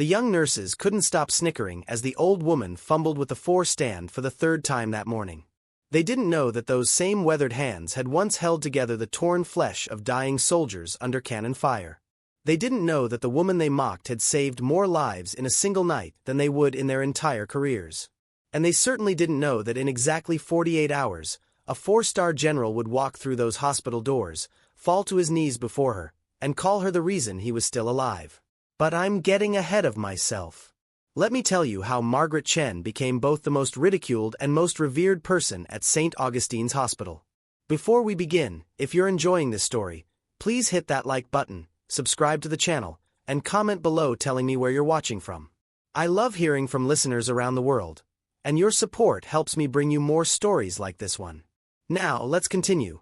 The young nurses couldn't stop snickering as the old woman fumbled with the four-stand for the third time that morning. They didn't know that those same weathered hands had once held together the torn flesh of dying soldiers under cannon fire. They didn't know that the woman they mocked had saved more lives in a single night than they would in their entire careers. And they certainly didn't know that in exactly 48 hours, a four-star general would walk through those hospital doors, fall to his knees before her, and call her the reason he was still alive. But I'm getting ahead of myself. Let me tell you how Margaret Chen became both the most ridiculed and most revered person at St. Augustine's Hospital. Before we begin, if you're enjoying this story, please hit that like button, subscribe to the channel, and comment below telling me where you're watching from. I love hearing from listeners around the world, and your support helps me bring you more stories like this one. Now, let's continue.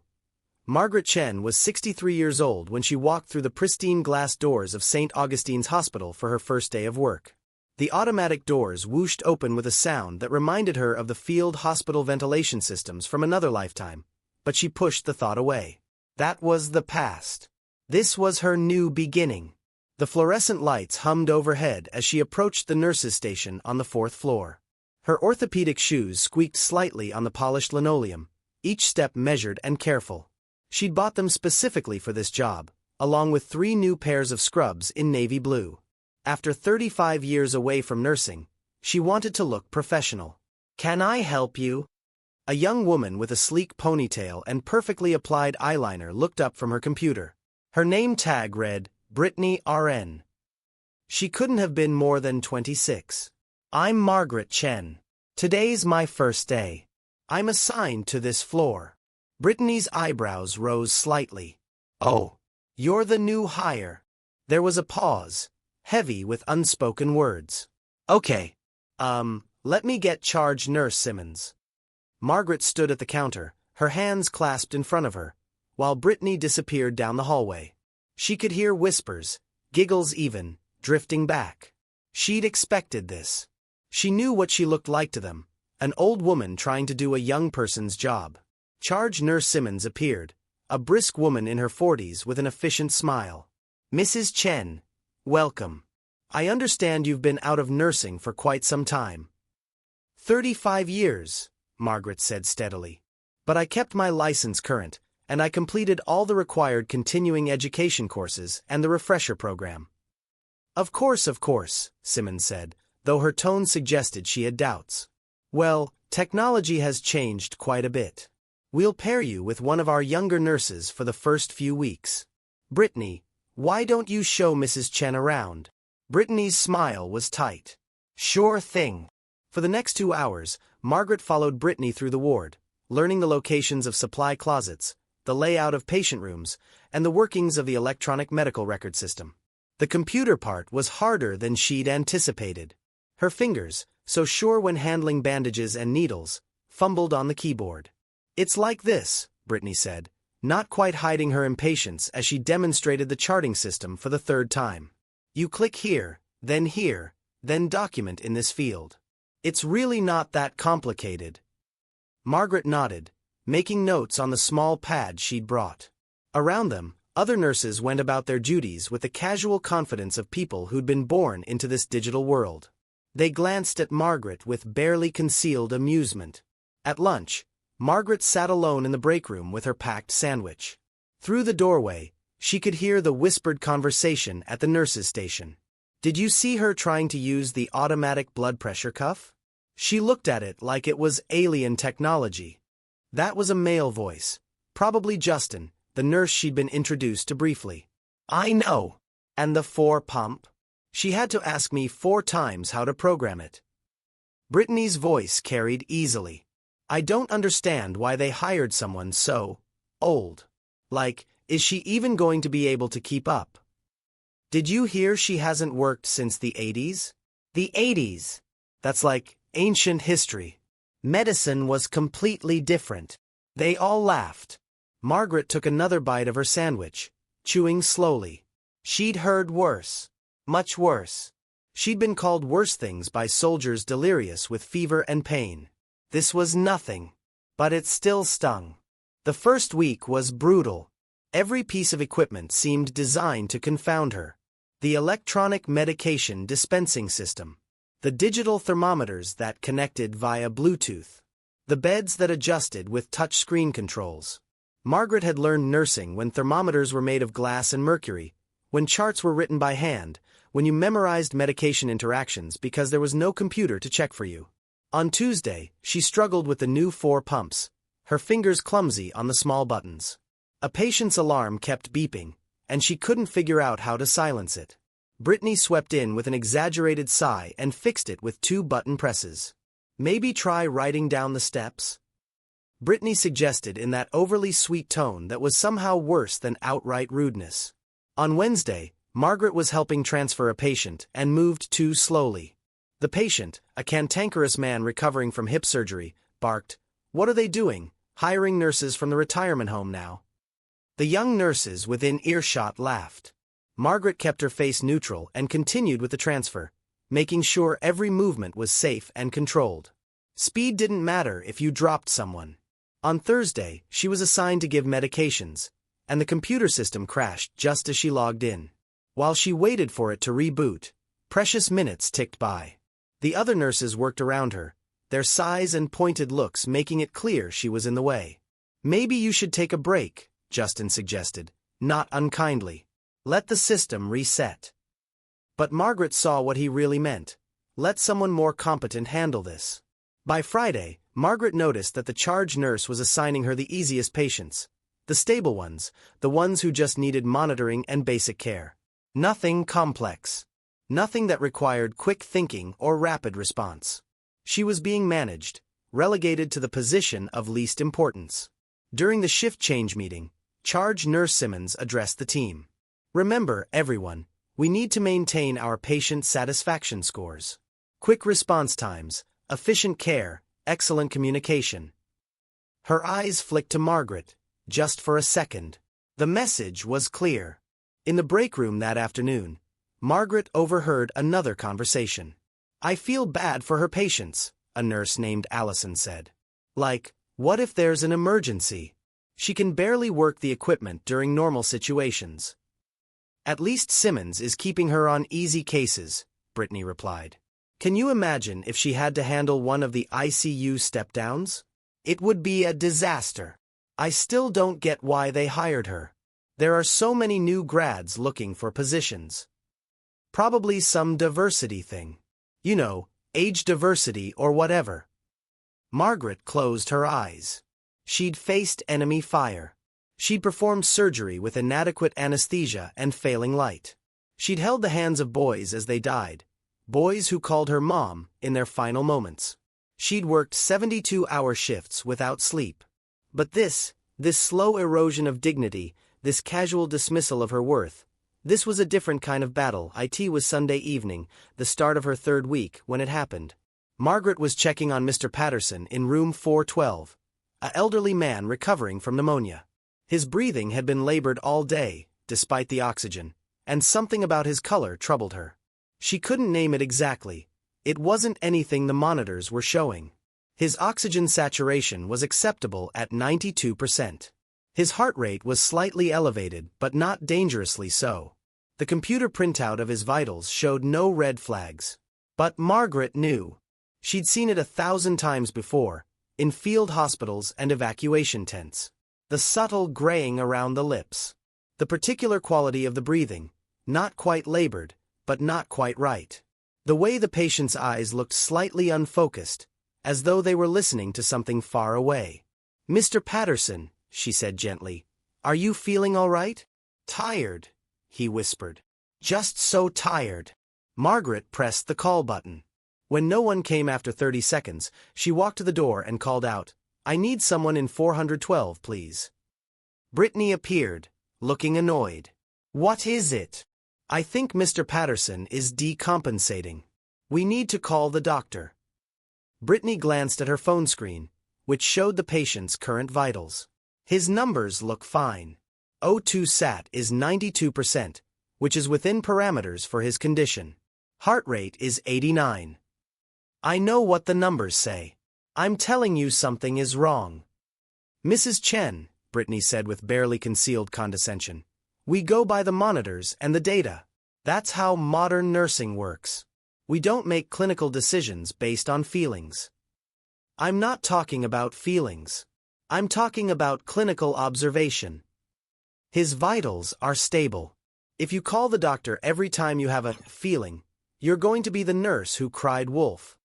Margaret Chen was 63 years old when she walked through the pristine glass doors of St. Augustine's Hospital for her first day of work. The automatic doors whooshed open with a sound that reminded her of the field hospital ventilation systems from another lifetime, but she pushed the thought away. That was the past. This was her new beginning. The fluorescent lights hummed overhead as she approached the nurses' station on the 4th floor. Her orthopedic shoes squeaked slightly on the polished linoleum, each step measured and careful. She'd bought them specifically for this job, along with 3 new pairs of scrubs in navy blue. After 35 years away from nursing, she wanted to look professional. "Can I help you?" A young woman with a sleek ponytail and perfectly applied eyeliner looked up from her computer. Her name tag read, Brittany RN. She couldn't have been more than 26. "I'm Margaret Chen. Today's my first day. I'm assigned to this floor." Brittany's eyebrows rose slightly. "Oh, you're the new hire." There was a pause, heavy with unspoken words. "Okay. Let me get charge Nurse Simmons." Margaret stood at the counter, her hands clasped in front of her, while Brittany disappeared down the hallway. She could hear whispers, giggles even, drifting back. She'd expected this. She knew what she looked like to them, an old woman trying to do a young person's job. Charge Nurse Simmons appeared, a brisk woman in her 40s with an efficient smile. "Mrs. Chen, welcome. I understand you've been out of nursing for quite some time." 35 years, Margaret said steadily. "But I kept my license current, and I completed all the required continuing education courses and the refresher program." Of course, Simmons said, though her tone suggested she had doubts. "Well, technology has changed quite a bit. We'll pair you with one of our younger nurses for the first few weeks. Brittany, why don't you show Mrs. Chen around?" Brittany's smile was tight. "Sure thing." For the next 2 hours, Margaret followed Brittany through the ward, learning the locations of supply closets, the layout of patient rooms, and the workings of the electronic medical record system. The computer part was harder than she'd anticipated. Her fingers, so sure when handling bandages and needles, fumbled on the keyboard. "It's like this," Brittany said, not quite hiding her impatience as she demonstrated the charting system for the 3rd time. "You click here, then document in this field. It's really not that complicated." Margaret nodded, making notes on the small pad she'd brought. Around them, other nurses went about their duties with the casual confidence of people who'd been born into this digital world. They glanced at Margaret with barely concealed amusement. At lunch, Margaret sat alone in the break room with her packed sandwich. Through the doorway, she could hear the whispered conversation at the nurses' station. "Did you see her trying to use the automatic blood pressure cuff? She looked at it like it was alien technology." That was a male voice, probably Justin, the nurse she'd been introduced to briefly. "I know. And the 4-pump? She had to ask me 4 times how to program it." Brittany's voice carried easily. "I don't understand why they hired someone so old. Like, is she even going to be able to keep up? Did you hear she hasn't worked since the 80s? The 80s? That's like ancient history. Medicine was completely different." They all laughed. Margaret took another bite of her sandwich, chewing slowly. She'd heard worse. Much worse. She'd been called worse things by soldiers delirious with fever and pain. This was nothing. But it still stung. The first week was brutal. Every piece of equipment seemed designed to confound her. The electronic medication dispensing system. The digital thermometers that connected via Bluetooth. The beds that adjusted with touch-screen controls. Margaret had learned nursing when thermometers were made of glass and mercury, when charts were written by hand, when you memorized medication interactions because there was no computer to check for you. On Tuesday, she struggled with the new 4 pumps, her fingers clumsy on the small buttons. A patient's alarm kept beeping, and she couldn't figure out how to silence it. Brittany swept in with an exaggerated sigh and fixed it with 2 button presses. Maybe try writing down the steps? Brittany suggested in that overly sweet tone that was somehow worse than outright rudeness. On Wednesday, Margaret was helping transfer a patient and moved too slowly. The patient, a cantankerous man recovering from hip surgery, barked, "What are they doing, hiring nurses from the retirement home now?" The young nurses within earshot laughed. Margaret kept her face neutral and continued with the transfer, making sure every movement was safe and controlled. Speed didn't matter if you dropped someone. On Thursday, she was assigned to give medications, and the computer system crashed just as she logged in. While she waited for it to reboot, precious minutes ticked by. The other nurses worked around her, their sighs and pointed looks making it clear she was in the way. "Maybe you should take a break," Justin suggested, not unkindly. "Let the system reset." But Margaret saw what he really meant. Let someone more competent handle this. By Friday, Margaret noticed that the charge nurse was assigning her the easiest patients. The stable ones, the ones who just needed monitoring and basic care. Nothing complex. Nothing that required quick thinking or rapid response. She was being managed, relegated to the position of least importance. During the shift change meeting, Charge Nurse Simmons addressed the team. "Remember, everyone, we need to maintain our patient satisfaction scores. Quick response times, efficient care, excellent communication." Her eyes flicked to Margaret, just for a second. The message was clear. In the break room that afternoon, Margaret overheard another conversation. "I feel bad for her patients," a nurse named Allison said. "Like, what if there's an emergency? She can barely work the equipment during normal situations." "At least Simmons is keeping her on easy cases," Brittany replied. "Can you imagine if she had to handle one of the ICU step-downs? It would be a disaster. I still don't get why they hired her. There are so many new grads looking for positions. Probably some diversity thing. You know, age diversity or whatever." Margaret closed her eyes. She'd faced enemy fire. She'd performed surgery with inadequate anesthesia and failing light. She'd held the hands of boys as they died, boys who called her mom in their final moments. She'd worked 72-hour shifts without sleep. But this slow erosion of dignity, this casual dismissal of her worth, this was a different kind of battle. It was Sunday evening, the start of her 3rd week, when it happened. Margaret was checking on Mr. Patterson in room 412, an elderly man recovering from pneumonia. His breathing had been labored all day, despite the oxygen, and something about his color troubled her. She couldn't name it exactly. It wasn't anything the monitors were showing. His oxygen saturation was acceptable at 92%. His heart rate was slightly elevated, but not dangerously so. The computer printout of his vitals showed no red flags. But Margaret knew. She'd seen it 1,000 times before, in field hospitals and evacuation tents. The subtle graying around the lips. The particular quality of the breathing, not quite labored, but not quite right. The way the patient's eyes looked slightly unfocused, as though they were listening to something far away. "Mr. Patterson," she said gently, "are you feeling all right?" "Tired," he whispered. "Just so tired." Margaret pressed the call button. When no one came after 30 seconds, she walked to the door and called out, "I need someone in 412, please." Brittany appeared, looking annoyed. "What is it?" "I think Mr. Patterson is decompensating. We need to call the doctor." Brittany glanced at her phone screen, which showed the patient's current vitals. "His numbers look fine. O2 sat is 92%, which is within parameters for his condition. Heart rate is 89. I know what the numbers say. I'm telling you something is wrong." "Mrs. Chen," Brittany said with barely concealed condescension, "we go by the monitors and the data. That's how modern nursing works. We don't make clinical decisions based on feelings. I'm not talking about feelings. I'm talking about clinical observation. His vitals are stable. If you call the doctor every time you have a feeling, you're going to be the nurse who cried wolf.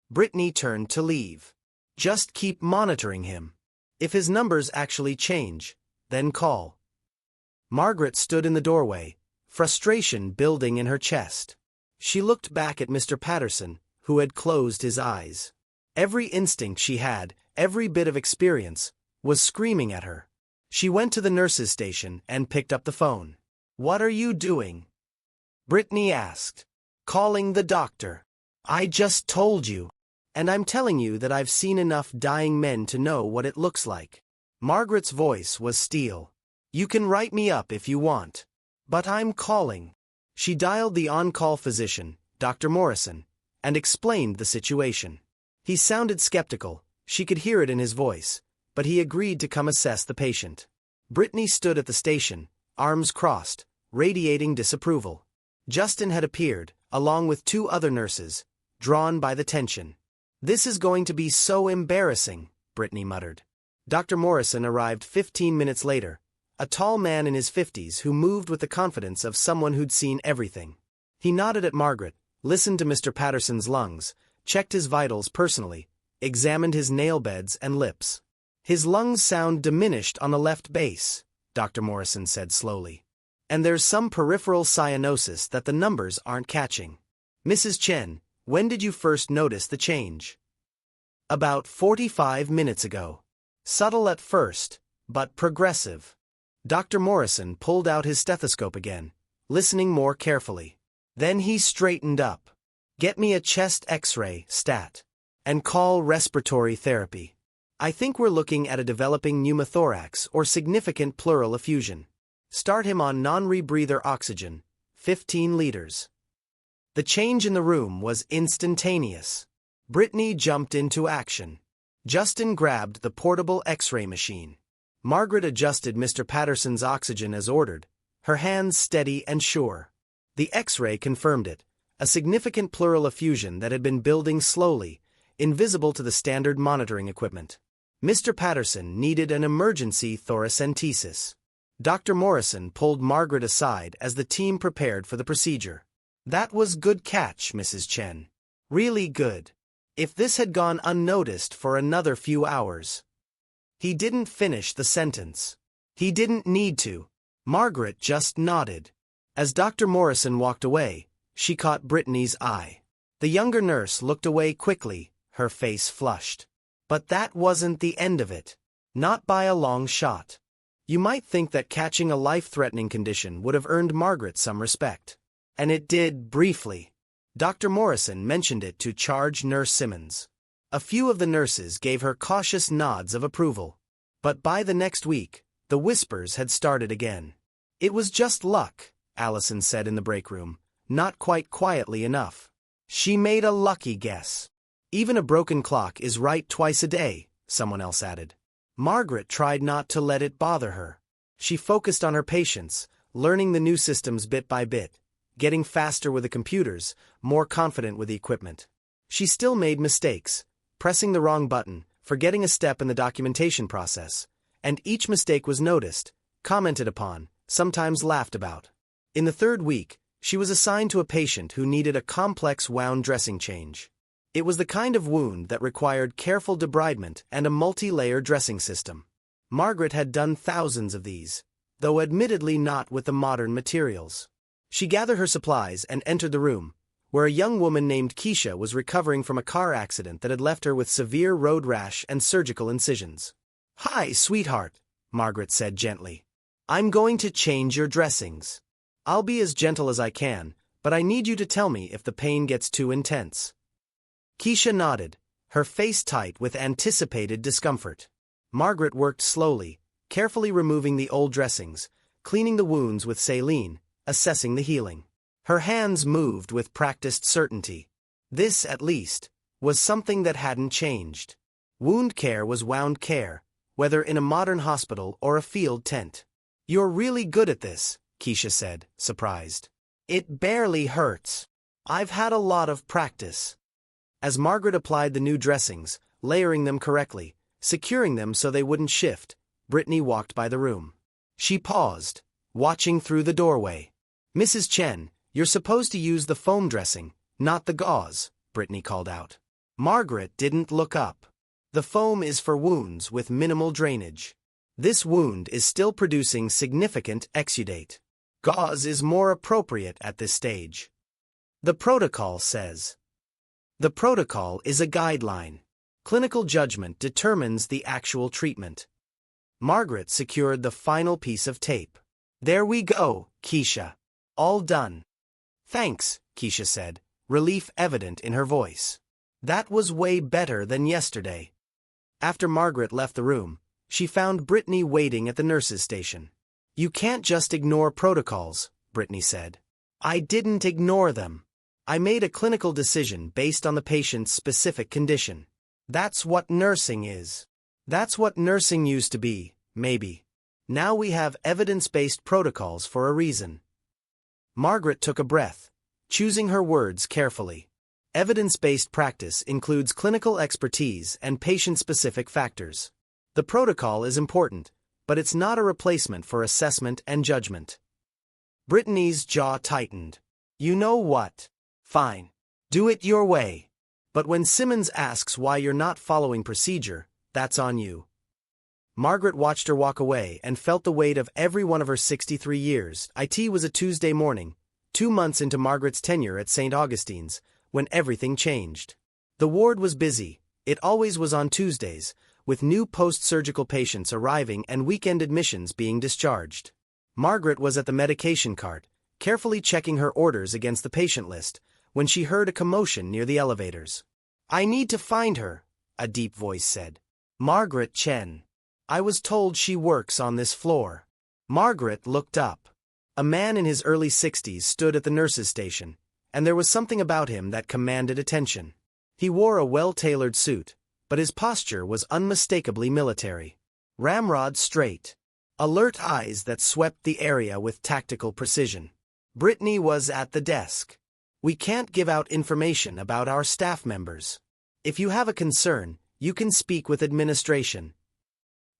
Brittany turned to leave. Just keep monitoring him. If his numbers actually change, then call. Margaret stood in the doorway, frustration building in her chest. She looked back at Mr. Patterson, who had closed his eyes. Every instinct she had, every bit of experience, was screaming at her. She went to the nurse's station and picked up the phone. "What are you doing?" Brittany asked. "Calling the doctor. I just told you. And I'm telling you that I've seen enough dying men to know what it looks like." Margaret's voice was steel. "You can write me up if you want. But I'm calling." She dialed the on-call physician, Dr. Morrison, and explained the situation. He sounded skeptical, she could hear it in his voice, but he agreed to come assess the patient. Brittany stood at the station, arms crossed, radiating disapproval. Justin had appeared, along with 2 other nurses, drawn by the tension. "This is going to be so embarrassing," Brittany muttered. Dr. Morrison arrived 15 minutes later, a tall man in his 50s who moved with the confidence of someone who'd seen everything. He nodded at Margaret, listened to Mr. Patterson's lungs, checked his vitals personally, examined his nail beds and lips. "His lungs sound diminished on the left base," Dr. Morrison said slowly. "And there's some peripheral cyanosis that the numbers aren't catching. Mrs. Chen, when did you first notice the change?" "About 45 minutes ago. Subtle at first, but progressive." Dr. Morrison pulled out his stethoscope again, listening more carefully. Then he straightened up. "Get me a chest X-ray, stat. And call respiratory therapy. I think we're looking at a developing pneumothorax or significant pleural effusion. Start him on non-rebreather oxygen, 15 liters." The change in the room was instantaneous. Brittany jumped into action. Justin grabbed the portable X-ray machine. Margaret adjusted Mr. Patterson's oxygen as ordered, her hands steady and sure. The X-ray confirmed it, a significant pleural effusion that had been building slowly, invisible to the standard monitoring equipment. Mr. Patterson needed an emergency thoracentesis. Dr. Morrison pulled Margaret aside as the team prepared for the procedure. "That was good catch, Mrs. Chen. Really good. If this had gone unnoticed for another few hours." He didn't finish the sentence. He didn't need to. Margaret just nodded. As Dr. Morrison walked away, she caught Brittany's eye. The younger nurse looked away quickly, her face flushed. But that wasn't the end of it. Not by a long shot. You might think that catching a life-threatening condition would have earned Margaret some respect. And it did, briefly. Dr. Morrison mentioned it to Charge Nurse Simmons. A few of the nurses gave her cautious nods of approval. But by the next week, the whispers had started again. "It was just luck," Allison said in the break room, not quite quietly enough. "She made a lucky guess." "Even a broken clock is right twice a day," someone else added. Margaret tried not to let it bother her. She focused on her patients, learning the new systems bit by bit, getting faster with the computers, more confident with the equipment. She still made mistakes, pressing the wrong button, forgetting a step in the documentation process, and each mistake was noticed, commented upon, sometimes laughed about. In the 3rd week, she was assigned to a patient who needed a complex wound dressing change. It was the kind of wound that required careful debridement and a multi-layer dressing system. Margaret had done thousands of these, though admittedly not with the modern materials. She gathered her supplies and entered the room, where a young woman named Keisha was recovering from a car accident that had left her with severe road rash and surgical incisions. "Hi, sweetheart," Margaret said gently. "I'm going to change your dressings. I'll be as gentle as I can, but I need you to tell me if the pain gets too intense." Keisha nodded, her face tight with anticipated discomfort. Margaret worked slowly, carefully removing the old dressings, cleaning the wounds with saline, assessing the healing. Her hands moved with practiced certainty. This, at least, was something that hadn't changed. Wound care was wound care, whether in a modern hospital or a field tent. "You're really good at this," Keisha said, surprised. It barely hurts. I've had a lot of practice. As Margaret applied the new dressings, layering them correctly, securing them so they wouldn't shift, Brittany walked by the room. She paused, watching through the doorway. "Mrs. Chen, you're supposed to use the foam dressing, not the gauze," Brittany called out. Margaret didn't look up. "The foam is for wounds with minimal drainage. This wound is still producing significant exudate. Gauze is more appropriate at this stage. The protocol says." The protocol is a guideline. Clinical judgment determines the actual treatment. Margaret secured the final piece of tape. "There we go, Keisha. All done." "Thanks," Keisha said, relief evident in her voice. "That was way better than yesterday." After Margaret left the room, she found Brittany waiting at the nurse's station. "You can't just ignore protocols," Brittany said. "I didn't ignore them. I made a clinical decision based on the patient's specific condition. That's what nursing is. That's what nursing used to be, maybe. Now we have evidence-based protocols for a reason." Margaret took a breath, choosing her words carefully. Evidence-based practice includes clinical expertise and patient-specific factors. The protocol is important, but it's not a replacement for assessment and judgment. Brittany's jaw tightened. "You know what? Fine. Do it your way. But when Simmons asks why you're not following procedure, that's on you." Margaret watched her walk away and felt the weight of every one of her 63 years. It was a Tuesday morning, 2 months into Margaret's tenure at St. Augustine's, when everything changed. The ward was busy. It always was on Tuesdays, with new post-surgical patients arriving and weekend admissions being discharged. Margaret was at the medication cart, carefully checking her orders against the patient list, when she heard a commotion near the elevators. "I need to find her," a deep voice said. "Margaret Chen. I was told she works on this floor." Margaret looked up. A man in his early 60s stood at the nurse's station, and there was something about him that commanded attention. He wore a well-tailored suit, but his posture was unmistakably military. Ramrod straight. Alert eyes that swept the area with tactical precision. Brittany was at the desk. "We can't give out information about our staff members. If you have a concern, you can speak with administration."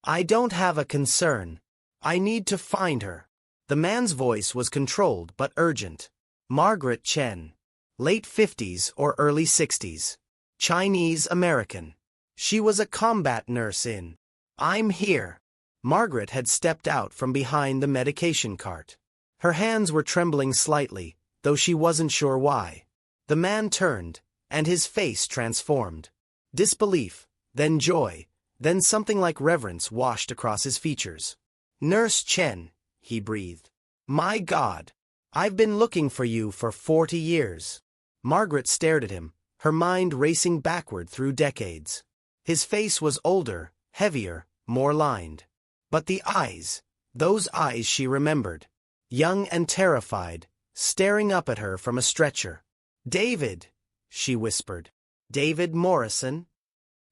"I don't have a concern. I need to find her." The man's voice was controlled but urgent. "Margaret Chen. Late 50s or early 60s. Chinese American. She was a combat nurse in." "I'm here." Margaret had stepped out from behind the medication cart. Her hands were trembling slightly, though she wasn't sure why. The man turned, and his face transformed. Disbelief, then joy, then something like reverence washed across his features. "Nurse Chen," he breathed. "My God. I've been looking for you for 40 years. Margaret stared at him, her mind racing backward through decades. His face was older, heavier, more lined. But the eyes, those eyes she remembered. Young and terrified, staring up at her from a stretcher. "David," she whispered. "David Morrison?"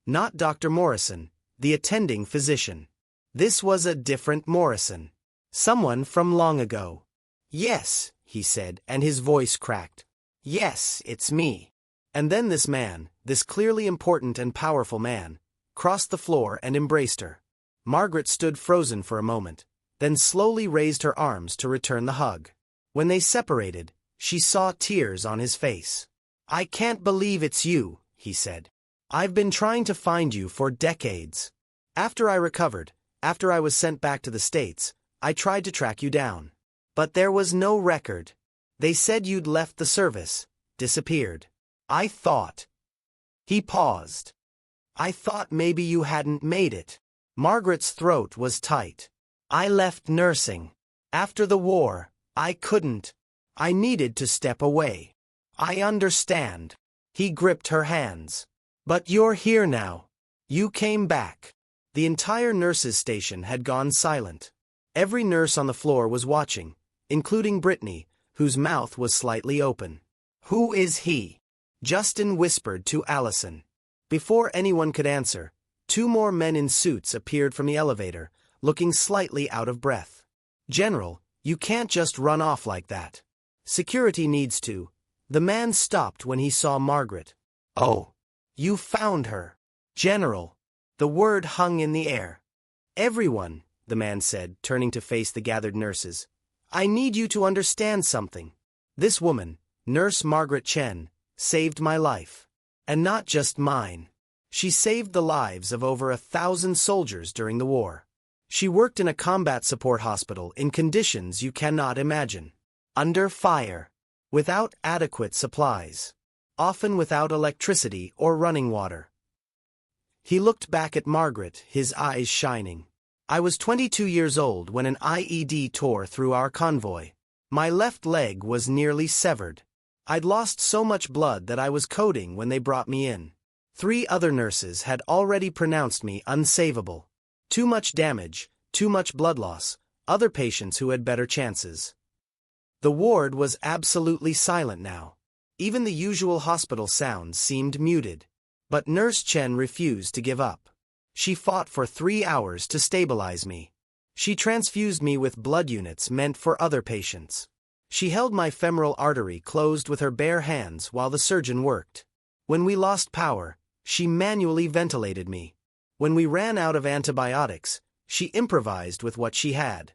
Not Dr. Morrison, the attending physician. This was a different Morrison. Someone from long ago. "Yes," he said, and his voice cracked. "Yes, it's me." And then this man, this clearly important and powerful man, crossed the floor and embraced her. Margaret stood frozen for a moment, then slowly raised her arms to return the hug. When they separated, she saw tears on his face. "I can't believe it's you," he said. "I've been trying to find you for decades. After I recovered, after I was sent back to the States, I tried to track you down. But there was no record. They said you'd left the service, disappeared. I thought." He paused. "I thought maybe you hadn't made it." Margaret's throat was tight. "I left nursing. After the war, I couldn't. I needed to step away." "I understand." He gripped her hands. "But you're here now. You came back." The entire nurses' station had gone silent. Every nurse on the floor was watching, including Brittany, whose mouth was slightly open. "Who is he?" Justin whispered to Allison. Before anyone could answer, 2 more men in suits appeared from the elevator, looking slightly out of breath. "General, you can't just run off like that." Security needs to. The man stopped when he saw Margaret. Oh. You found her. General. The word hung in the air. Everyone, the man said, turning to face the gathered nurses. I need you to understand something. This woman, Nurse Margaret Chen, saved my life. And not just mine. She saved the lives of over 1,000 soldiers during the war. She worked in a combat support hospital in conditions you cannot imagine. Under fire. Without adequate supplies. Often without electricity or running water. He looked back at Margaret, his eyes shining. I was 22 years old when an IED tore through our convoy. My left leg was nearly severed. I'd lost so much blood that I was coding when they brought me in. 3 other nurses had already pronounced me unsavable. Too much damage, too much blood loss, other patients who had better chances. The ward was absolutely silent now. Even the usual hospital sounds seemed muted. But Nurse Chen refused to give up. She fought for 3 hours to stabilize me. She transfused me with blood units meant for other patients. She held my femoral artery closed with her bare hands while the surgeon worked. When we lost power, she manually ventilated me. When we ran out of antibiotics, she improvised with what she had.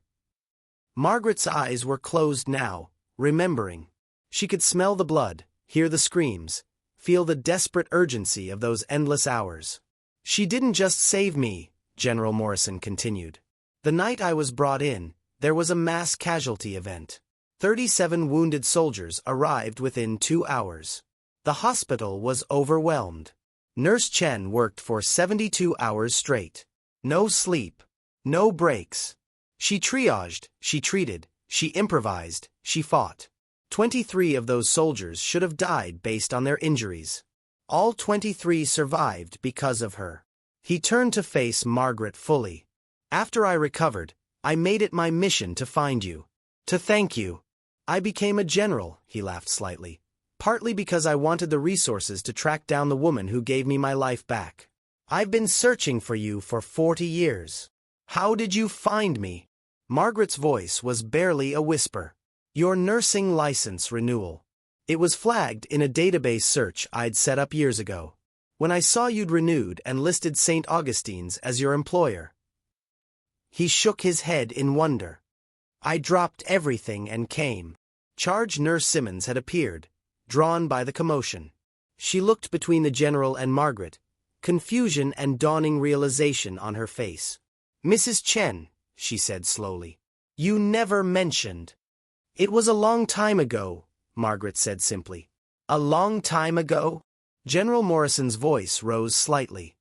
Margaret's eyes were closed now, remembering. She could smell the blood, hear the screams, feel the desperate urgency of those endless hours. She didn't just save me, General Morrison continued. The night I was brought in, there was a mass casualty event. 37 wounded soldiers arrived within 2 hours. The hospital was overwhelmed. Nurse Chen worked for 72 hours straight. No sleep. No breaks. She triaged, she treated, she improvised, she fought. 23 of those soldiers should have died based on their injuries. All 23 survived because of her. He turned to face Margaret fully. After I recovered, I made it my mission to find you. To thank you. I became a general, he laughed slightly. Partly because I wanted the resources to track down the woman who gave me my life back. I've been searching for you for 40 years. How did you find me? Margaret's voice was barely a whisper. Your nursing license renewal. It was flagged in a database search I'd set up years ago. When I saw you'd renewed and listed St. Augustine's as your employer. He shook his head in wonder. I dropped everything and came. Charge Nurse Simmons had appeared, drawn by the commotion. She looked between the general and Margaret, confusion and dawning realization on her face. Mrs. Chen, she said slowly. You never mentioned. It was a long time ago, Margaret said simply. A long time ago? General Morrison's voice rose slightly.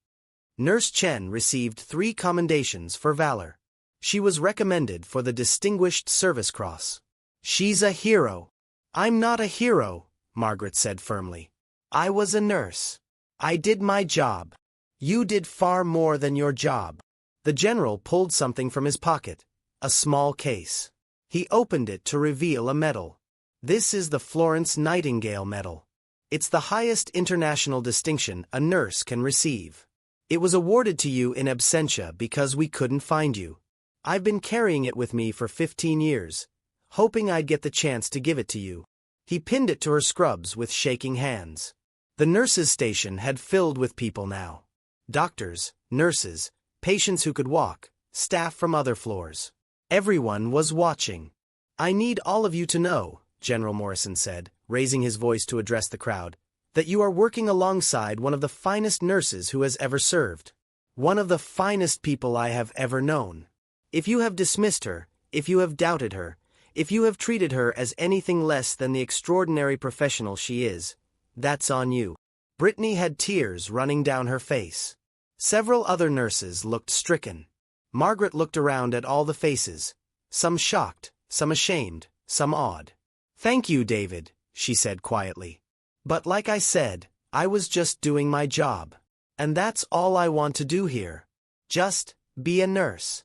Nurse Chen received 3 commendations for valor. She was recommended for the Distinguished Service Cross. She's a hero. I'm not a hero, Margaret said firmly. I was a nurse. I did my job. You did far more than your job. The general pulled something from his pocket, a small case. He opened it to reveal a medal. This is the Florence Nightingale Medal. It's the highest international distinction a nurse can receive. It was awarded to you in absentia because we couldn't find you. I've been carrying it with me for 15 years, hoping I'd get the chance to give it to you. He pinned it to her scrubs with shaking hands. The nurses' station had filled with people now. Doctors, nurses, patients who could walk, staff from other floors. Everyone was watching. I need all of you to know, General Morrison said, raising his voice to address the crowd, that you are working alongside one of the finest nurses who has ever served. One of the finest people I have ever known. If you have dismissed her, if you have doubted her, if you have treated her as anything less than the extraordinary professional she is, that's on you. Brittany had tears running down her face. Several other nurses looked stricken. Margaret looked around at all the faces, some shocked, some ashamed, some awed. Thank you, David, she said quietly. But like I said, I was just doing my job. And that's all I want to do here. Just be a nurse.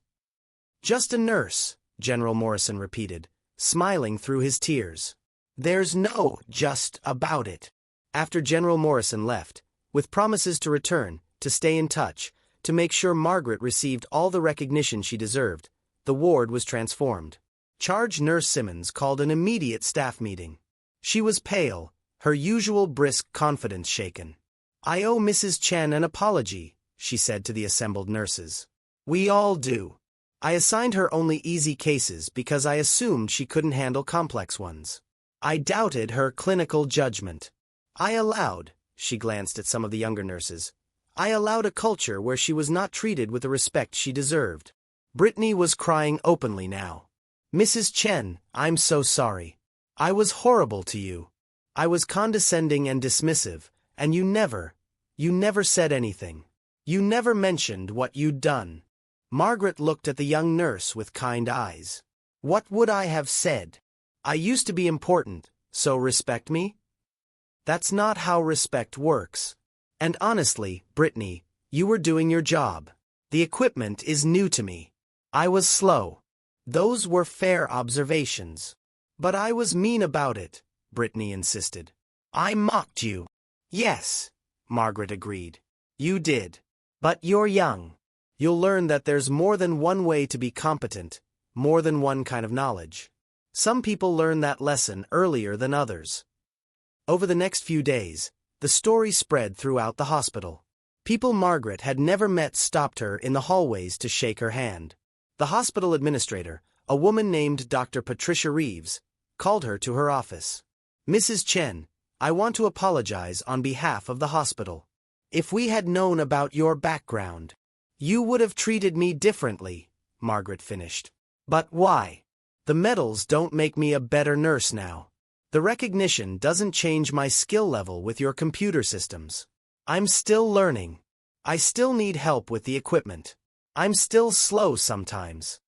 Just a nurse, General Morrison repeated, smiling through his tears. There's no just about it. After General Morrison left, with promises to return, to stay in touch, to make sure Margaret received all the recognition she deserved, the ward was transformed. Charge Nurse Simmons called an immediate staff meeting. She was pale, her usual brisk confidence shaken. "I owe Mrs. Chen an apology," she said to the assembled nurses. "We all do. I assigned her only easy cases because I assumed she couldn't handle complex ones. I doubted her clinical judgment. She glanced at some of the younger nurses, I allowed a culture where she was not treated with the respect she deserved." Brittany was crying openly now. "Mrs. Chen, I'm so sorry. I was horrible to you. I was condescending and dismissive, and you never said anything. You never mentioned what you'd done." Margaret looked at the young nurse with kind eyes. "What would I have said? I used to be important, so respect me?" "That's not how respect works. And honestly, Brittany, you were doing your job. The equipment is new to me. I was slow. Those were fair observations. But I was mean about it," Brittany insisted. "I mocked you." "Yes," Margaret agreed. "You did. But you're young. You'll learn that there's more than one way to be competent, more than one kind of knowledge. Some people learn that lesson earlier than others." Over the next few days, the story spread throughout the hospital. People Margaret had never met stopped her in the hallways to shake her hand. The hospital administrator, a woman named Dr. Patricia Reeves, called her to her office. "Mrs. Chen, I want to apologize on behalf of the hospital. If we had known about your background, you would have treated me differently," Margaret finished. "But why? The medals don't make me a better nurse now. The recognition doesn't change my skill level with your computer systems. I'm still learning. I still need help with the equipment. I'm still slow sometimes."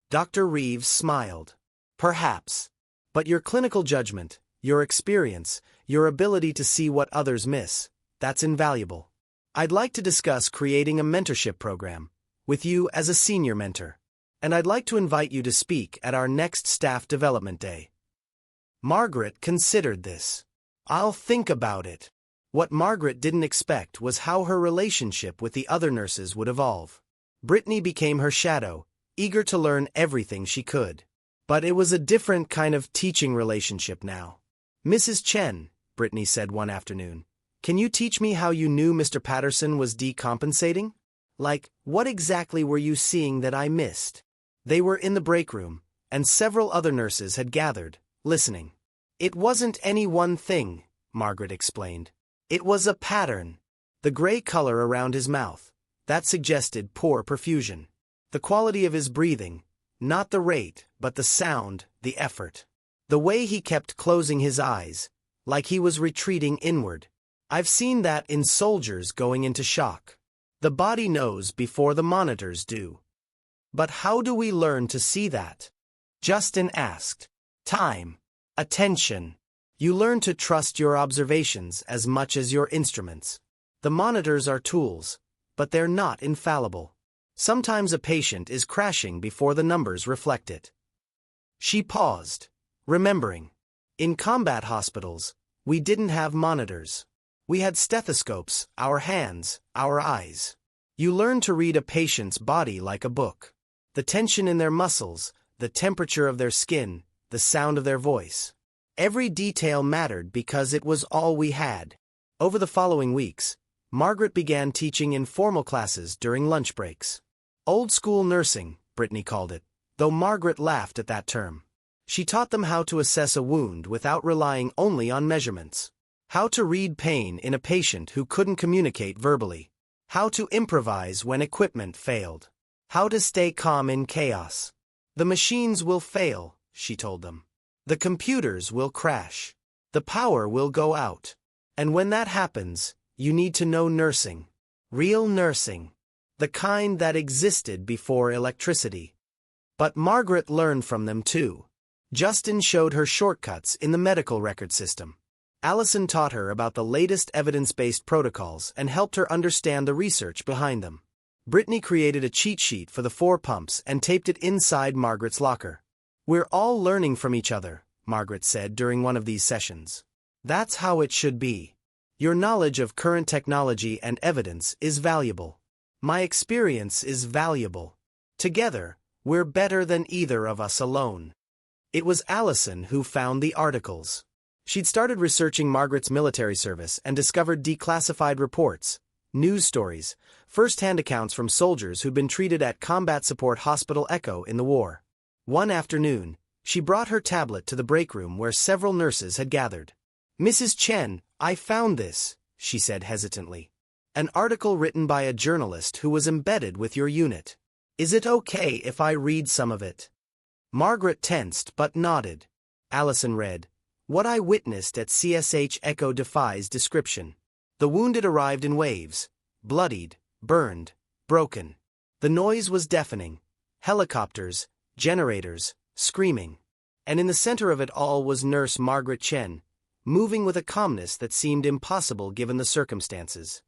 Dr. Reeves smiled. "Perhaps. But your clinical judgment, your experience, your ability to see what others miss, that's invaluable. I'd like to discuss creating a mentorship program, with you as a senior mentor. And I'd like to invite you to speak at our next Staff Development Day." Margaret considered this. "I'll think about it." What Margaret didn't expect was how her relationship with the other nurses would evolve. Brittany became her shadow, eager to learn everything she could. But it was a different kind of teaching relationship now. "Mrs. Chen," Brittany said one afternoon, "can you teach me how you knew Mr. Patterson was decompensating? Like, what exactly were you seeing that I missed?" They were in the break room, and several other nurses had gathered, listening. "It wasn't any one thing," Margaret explained. "It was a pattern. The gray color around his mouth, that suggested poor perfusion. The quality of his breathing, not the rate, but the sound, the effort. The way he kept closing his eyes, like he was retreating inward. I've seen that in soldiers going into shock. The body knows before the monitors do." "But how do we learn to see that?" Justin asked. "Time. Attention. You learn to trust your observations as much as your instruments. The monitors are tools, but they're not infallible. Sometimes a patient is crashing before the numbers reflect it." She paused, remembering. In combat hospitals, we didn't have monitors. We had stethoscopes, our hands, our eyes. You learn to read a patient's body like a book. The tension in their muscles, the temperature of their skin, the sound of their voice. Every detail mattered because it was all we had. Over the following weeks, Margaret began teaching informal classes during lunch breaks. Old school nursing, Brittany called it, though Margaret laughed at that term. She taught them how to assess a wound without relying only on measurements. How to read pain in a patient who couldn't communicate verbally. How to improvise when equipment failed. How to stay calm in chaos. "The machines will fail," she told them. "The computers will crash. The power will go out. And when that happens, you need to know nursing. Real nursing. The kind that existed before electricity." But Margaret learned from them too. Justin showed her shortcuts in the medical record system. Allison taught her about the latest evidence-based protocols and helped her understand the research behind them. Brittany created a cheat sheet for the 4 pumps and taped it inside Margaret's locker. "We're all learning from each other," Margaret said during one of these sessions. "That's how it should be. Your knowledge of current technology and evidence is valuable. My experience is valuable. Together, we're better than either of us alone." It was Allison who found the articles. She'd started researching Margaret's military service and discovered declassified reports, news stories, first-hand accounts from soldiers who'd been treated at Combat Support Hospital Echo in the war. One afternoon, she brought her tablet to the break room where several nurses had gathered. "Mrs. Chen, I found this," she said hesitantly. "An article written by a journalist who was embedded with your unit. Is it okay if I read some of it?" Margaret tensed but nodded. Allison read, "What I witnessed at CSH Echo defies description. The wounded arrived in waves, bloodied, burned, broken. The noise was deafening. Helicopters, generators, screaming. And in the center of it all was Nurse Margaret Chen, moving with a calmness that seemed impossible given the circumstances.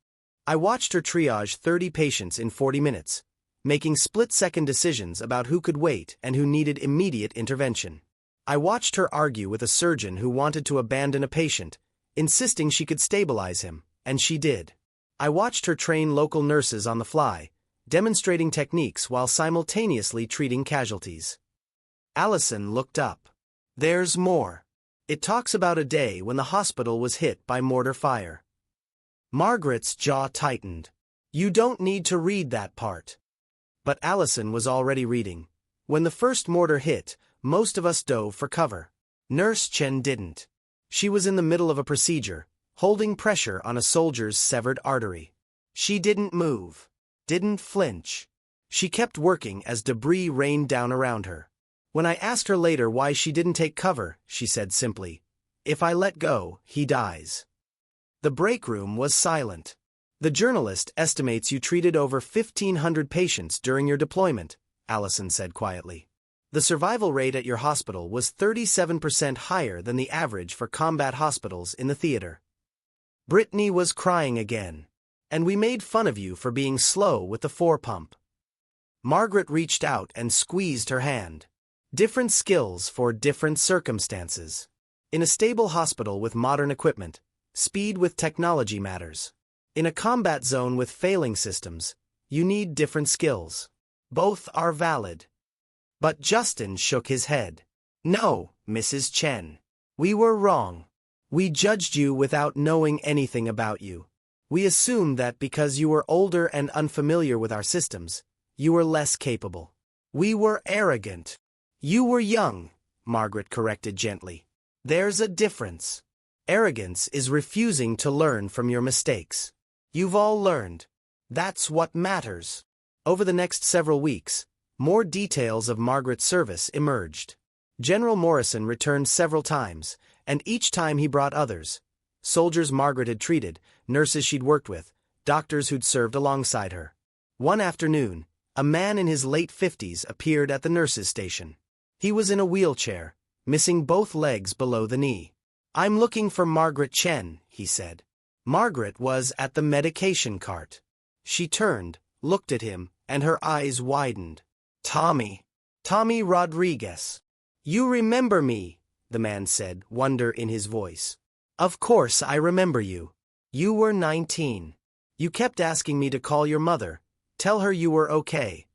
I watched her triage 30 patients in 40 minutes, making split-second decisions about who could wait and who needed immediate intervention. I watched her argue with a surgeon who wanted to abandon a patient, insisting she could stabilize him, and she did. I watched her train local nurses on the fly, demonstrating techniques while simultaneously treating casualties." Allison looked up. "There's more. It talks about a day when the hospital was hit by mortar fire." Margaret's jaw tightened. "You don't need to read that part." But Allison was already reading. "When the first mortar hit, most of us dove for cover. Nurse Chen didn't. She was in the middle of a procedure, holding pressure on a soldier's severed artery. She didn't move, didn't flinch. She kept working as debris rained down around her. When I asked her later why she didn't take cover, she said simply, 'If I let go, he dies.'" The break room was silent. "The journalist estimates you treated over 1,500 patients during your deployment," Allison said quietly. "The survival rate at your hospital was 37% higher than the average for combat hospitals in the theater." Brittany was crying again. "And we made fun of you for being slow with the four-pump." Margaret reached out and squeezed her hand. "Different skills for different circumstances. In a stable hospital with modern equipment, speed with technology matters. In a combat zone with failing systems, you need different skills. Both are valid." But Justin shook his head. "No, Mrs. Chen. We were wrong. We judged you without knowing anything about you. We assumed that because you were older and unfamiliar with our systems, you were less capable. We were arrogant." "You were young," Margaret corrected gently. "There's a difference. Arrogance is refusing to learn from your mistakes. You've all learned. That's what matters." Over the next several weeks, more details of Margaret's service emerged. General Morrison returned several times, and each time he brought others. Soldiers Margaret had treated, nurses she'd worked with, doctors who'd served alongside her. One afternoon, a man in his late 50s appeared at the nurses' station. He was in a wheelchair, missing both legs below the knee. "I'm looking for Margaret Chen," he said. Margaret was at the medication cart. She turned, looked at him, and her eyes widened. Tommy Rodriguez. "You remember me," the man said, wonder in his voice. "Of course I remember you. You were 19. You kept asking me to call your mother, tell her you were okay."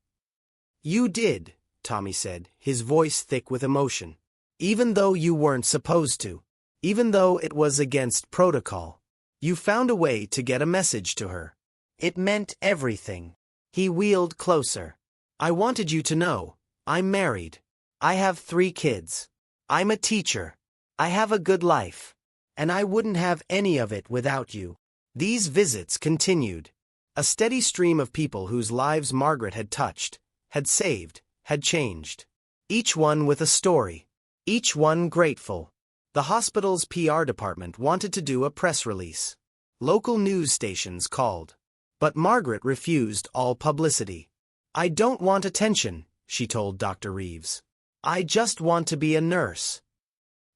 "You did," Tommy said, his voice thick with emotion. "Even though you weren't supposed to. Even though it was against protocol. You found a way to get a message to her. It meant everything." He wheeled closer. "I wanted you to know, I'm married. I have 3 kids. I'm a teacher. I have a good life. And I wouldn't have any of it without you." These visits continued. A steady stream of people whose lives Margaret had touched, had saved, had changed. Each one with a story. Each one grateful. The hospital's PR department wanted to do a press release. Local news stations called. But Margaret refused all publicity. "I don't want attention," she told Dr. Reeves. "I just want to be a nurse."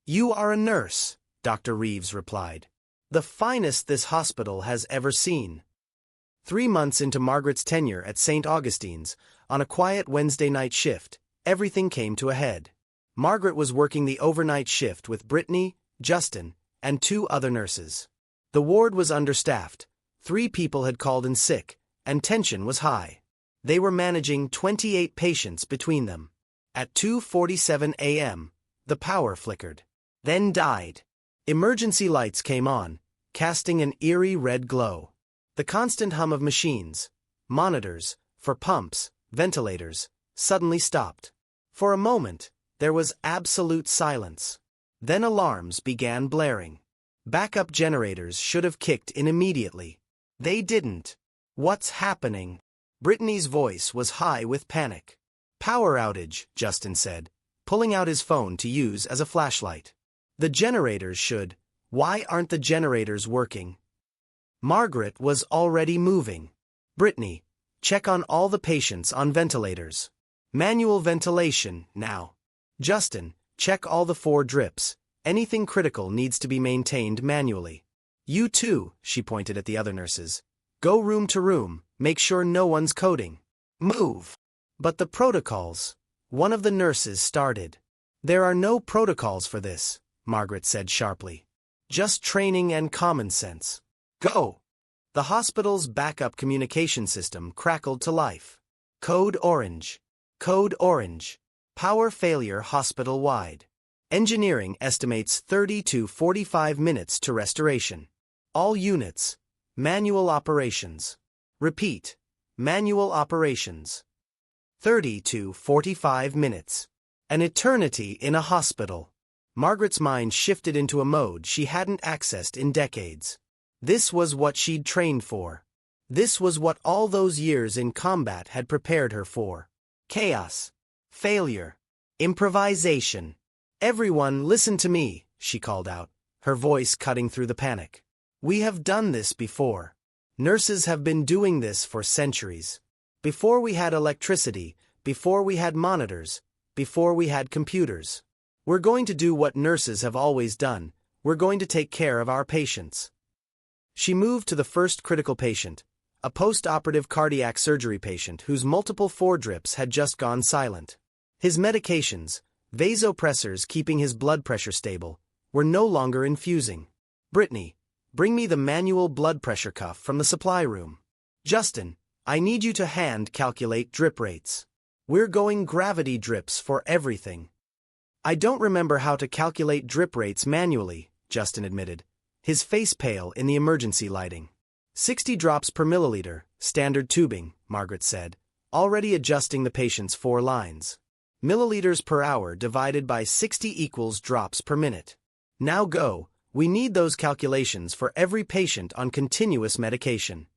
"You are a nurse," Dr. Reeves replied. "The finest this hospital has ever seen." 3 months into Margaret's tenure at St. Augustine's, on a quiet Wednesday night shift, everything came to a head. Margaret was working the overnight shift with Brittany, Justin, and 2 other nurses. The ward was understaffed. 3 people had called in sick, and tension was high. They were managing 28 patients between them. At 2:47 a.m., The power flickered. Then died. Emergency lights came on, casting an eerie red glow. The constant hum of machines, monitors, for pumps, ventilators, suddenly stopped. For a moment, there was absolute silence. Then alarms began blaring. Backup generators should have kicked in immediately. They didn't. What's happening? Brittany's voice was high with panic. Power outage, Justin said, pulling out his phone to use as a flashlight. The generators should. Why aren't the generators working? Margaret was already moving. Brittany, check on all the patients on ventilators. Manual ventilation, now. Justin, check all the 4 drips. Anything critical needs to be maintained manually. You too, she pointed at the other nurses. Go room to room, make sure no one's coding. Move. But the protocols. One of the nurses started. There are no protocols for this, Margaret said sharply. Just training and common sense. Go. The hospital's backup communication system crackled to life. Code orange. Code orange. Power failure hospital-wide. Engineering estimates 30 to 45 minutes to restoration. All units. Manual operations. Repeat. Manual operations. 30 to 45 minutes. An eternity in a hospital. Margaret's mind shifted into a mode she hadn't accessed in decades. This was what she'd trained for. This was what all those years in combat had prepared her for. Chaos. Failure. Improvisation. Everyone listen to me, she called out, her voice cutting through the panic. We have done this before. Nurses have been doing this for centuries. Before we had electricity, before we had monitors, before we had computers. We're going to do what nurses have always done. We're going to take care of our patients. She moved to the first critical patient, a post-operative cardiac surgery patient whose multiple 4 drips had just gone silent. His medications, vasopressors keeping his blood pressure stable, were no longer infusing. Brittany, bring me the manual blood pressure cuff from the supply room. Justin, I need you to hand calculate drip rates. We're going gravity drips for everything. I don't remember how to calculate drip rates manually, Justin admitted, his face pale in the emergency lighting. 60 drops per milliliter, standard tubing, Margaret said, already adjusting the patient's 4 lines. Milliliters per hour divided by 60 equals drops per minute. Now go, we need those calculations for every patient on continuous medication.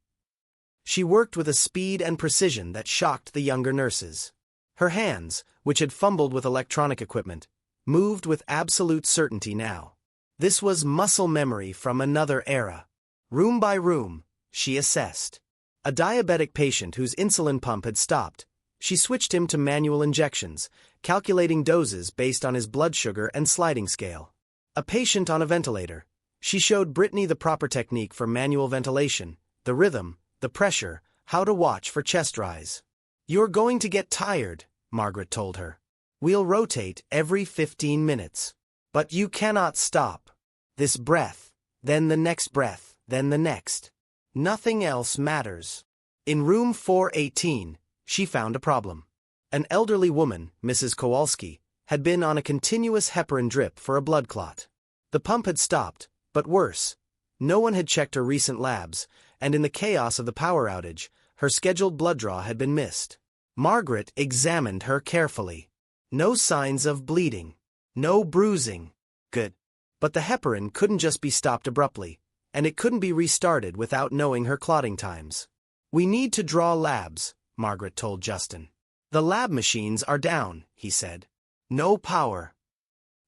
She worked with a speed and precision that shocked the younger nurses. Her hands, which had fumbled with electronic equipment, moved with absolute certainty now. This was muscle memory from another era. Room by room, she assessed. A diabetic patient whose insulin pump had stopped, she switched him to manual injections, calculating doses based on his blood sugar and sliding scale. A patient on a ventilator, she showed Brittany the proper technique for manual ventilation, the rhythm, the pressure, how to watch for chest rise. You're going to get tired, Margaret told her. We'll rotate every 15 minutes. But you cannot stop. This breath, then the next breath, then the next. Nothing else matters. In room 418, she found a problem. An elderly woman, Mrs. Kowalski, had been on a continuous heparin drip for a blood clot. The pump had stopped, but worse, no one had checked her recent labs, and in the chaos of the power outage, her scheduled blood draw had been missed. Margaret examined her carefully. No signs of bleeding. No bruising. Good. But the heparin couldn't just be stopped abruptly, and it couldn't be restarted without knowing her clotting times. We need to draw labs, Margaret told Justin. The lab machines are down, he said. No power.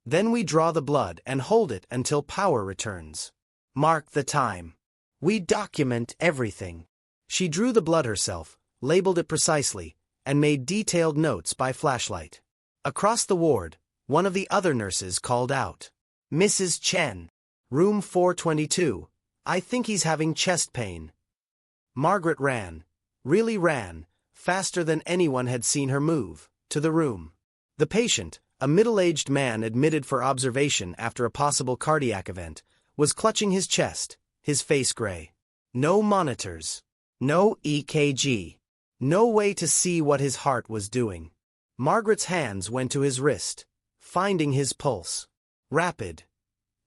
Then we draw the blood and hold it until power returns. Mark the time. We document everything. She drew the blood herself, labeled it precisely, and made detailed notes by flashlight. Across the ward, one of the other nurses called out. Mrs. Chen. Room 422. I think he's having chest pain. Margaret ran, really ran, faster than anyone had seen her move, to the room. The patient, a middle-aged man admitted for observation after a possible cardiac event, was clutching his chest, his face gray. No monitors. No EKG. No way to see what his heart was doing. Margaret's hands went to his wrist. finding his pulse. Rapid.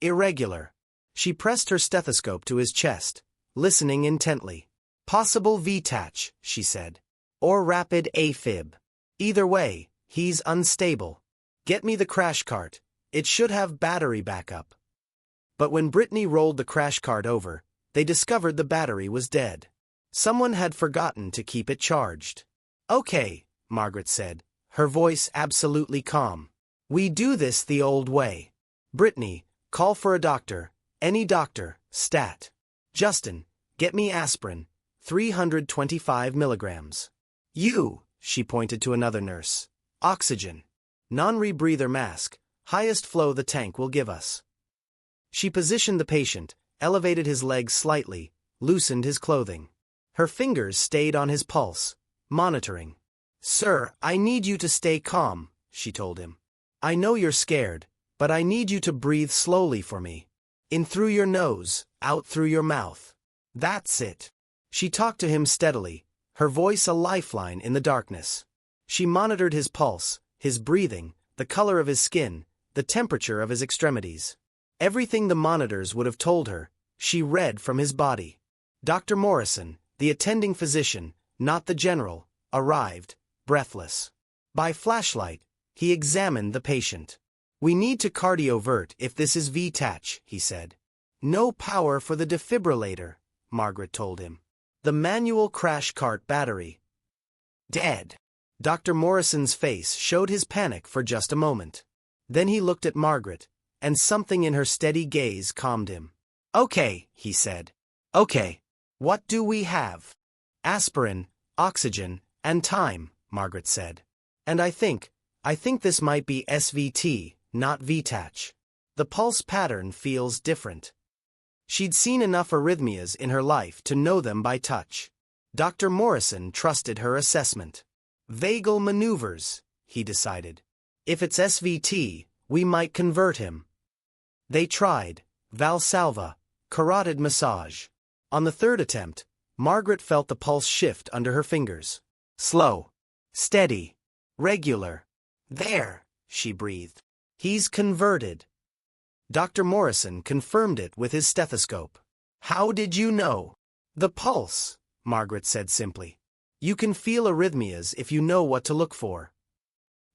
Irregular. She pressed her stethoscope to his chest, listening intently. Possible VTach, she said. Or rapid AFib. Either way, he's unstable. Get me the crash cart. It should have battery backup. But when Brittany rolled the crash cart over, they discovered the battery was dead. Someone had forgotten to keep it charged. Okay, Margaret said, her voice absolutely calm. We do this the old way. Brittany, call for a doctor. Any doctor, stat. Justin, get me aspirin, 325 milligrams. You, she pointed to another nurse. Oxygen. Non-rebreather mask, highest flow the tank will give us. She positioned the patient, elevated his legs slightly, loosened his clothing. Her fingers stayed on his pulse, monitoring. Sir, I need you to stay calm, she told him. I know you're scared, but I need you to breathe slowly for me. In through your nose, out through your mouth. That's it. She talked to him steadily, her voice a lifeline in the darkness. She monitored his pulse, his breathing, the color of his skin, the temperature of his extremities. Everything the monitors would have told her, she read from his body. Dr. Morrison, the attending physician, not the general, arrived, breathless. By flashlight, he examined the patient. We need to cardiovert if this is VTach, he said. No power for the defibrillator, Margaret told him. The manual crash cart battery. Dead. Dr. Morrison's face showed his panic for just a moment. Then he looked at Margaret, and something in her steady gaze calmed him. Okay, he said. Okay. What do we have? Aspirin, oxygen, and time, Margaret said. And I think this might be SVT, not VTach. The pulse pattern feels different. She'd seen enough arrhythmias in her life to know them by touch. Dr. Morrison trusted her assessment. Vagal maneuvers, he decided. If it's SVT, we might convert him. They tried, Valsalva, carotid massage. On the third attempt, Margaret felt the pulse shift under her fingers. Slow. Steady. Regular. There, she breathed. He's converted. Dr. Morrison confirmed it with his stethoscope. How did you know? The pulse, Margaret said simply. You can feel arrhythmias if you know what to look for.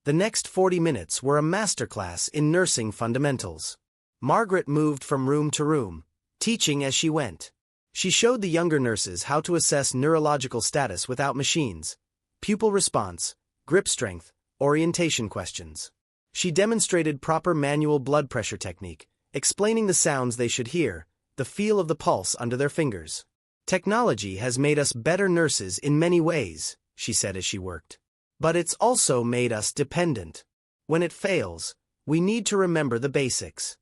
The next 40 minutes were a masterclass in nursing fundamentals. Margaret moved from room to room, teaching as she went. She showed the younger nurses how to assess neurological status without machines, pupil response, grip strength, orientation questions. She demonstrated proper manual blood pressure technique, explaining the sounds they should hear, the feel of the pulse under their fingers. Technology has made us better nurses in many ways, she said as she worked. But it's also made us dependent. When it fails, we need to remember the basics.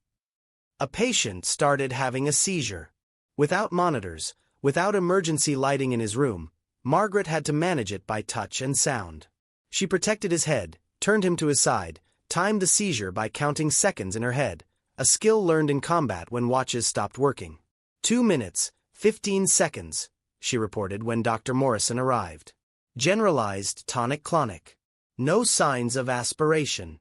A patient started having a seizure. Without monitors, without emergency lighting in his room, Margaret had to manage it by touch and sound. She protected his head, turned him to his side, timed the seizure by counting seconds in her head, a skill learned in combat when watches stopped working. 2 minutes, 15 seconds, she reported when Dr. Morrison arrived. Generalized tonic-clonic. No signs of aspiration.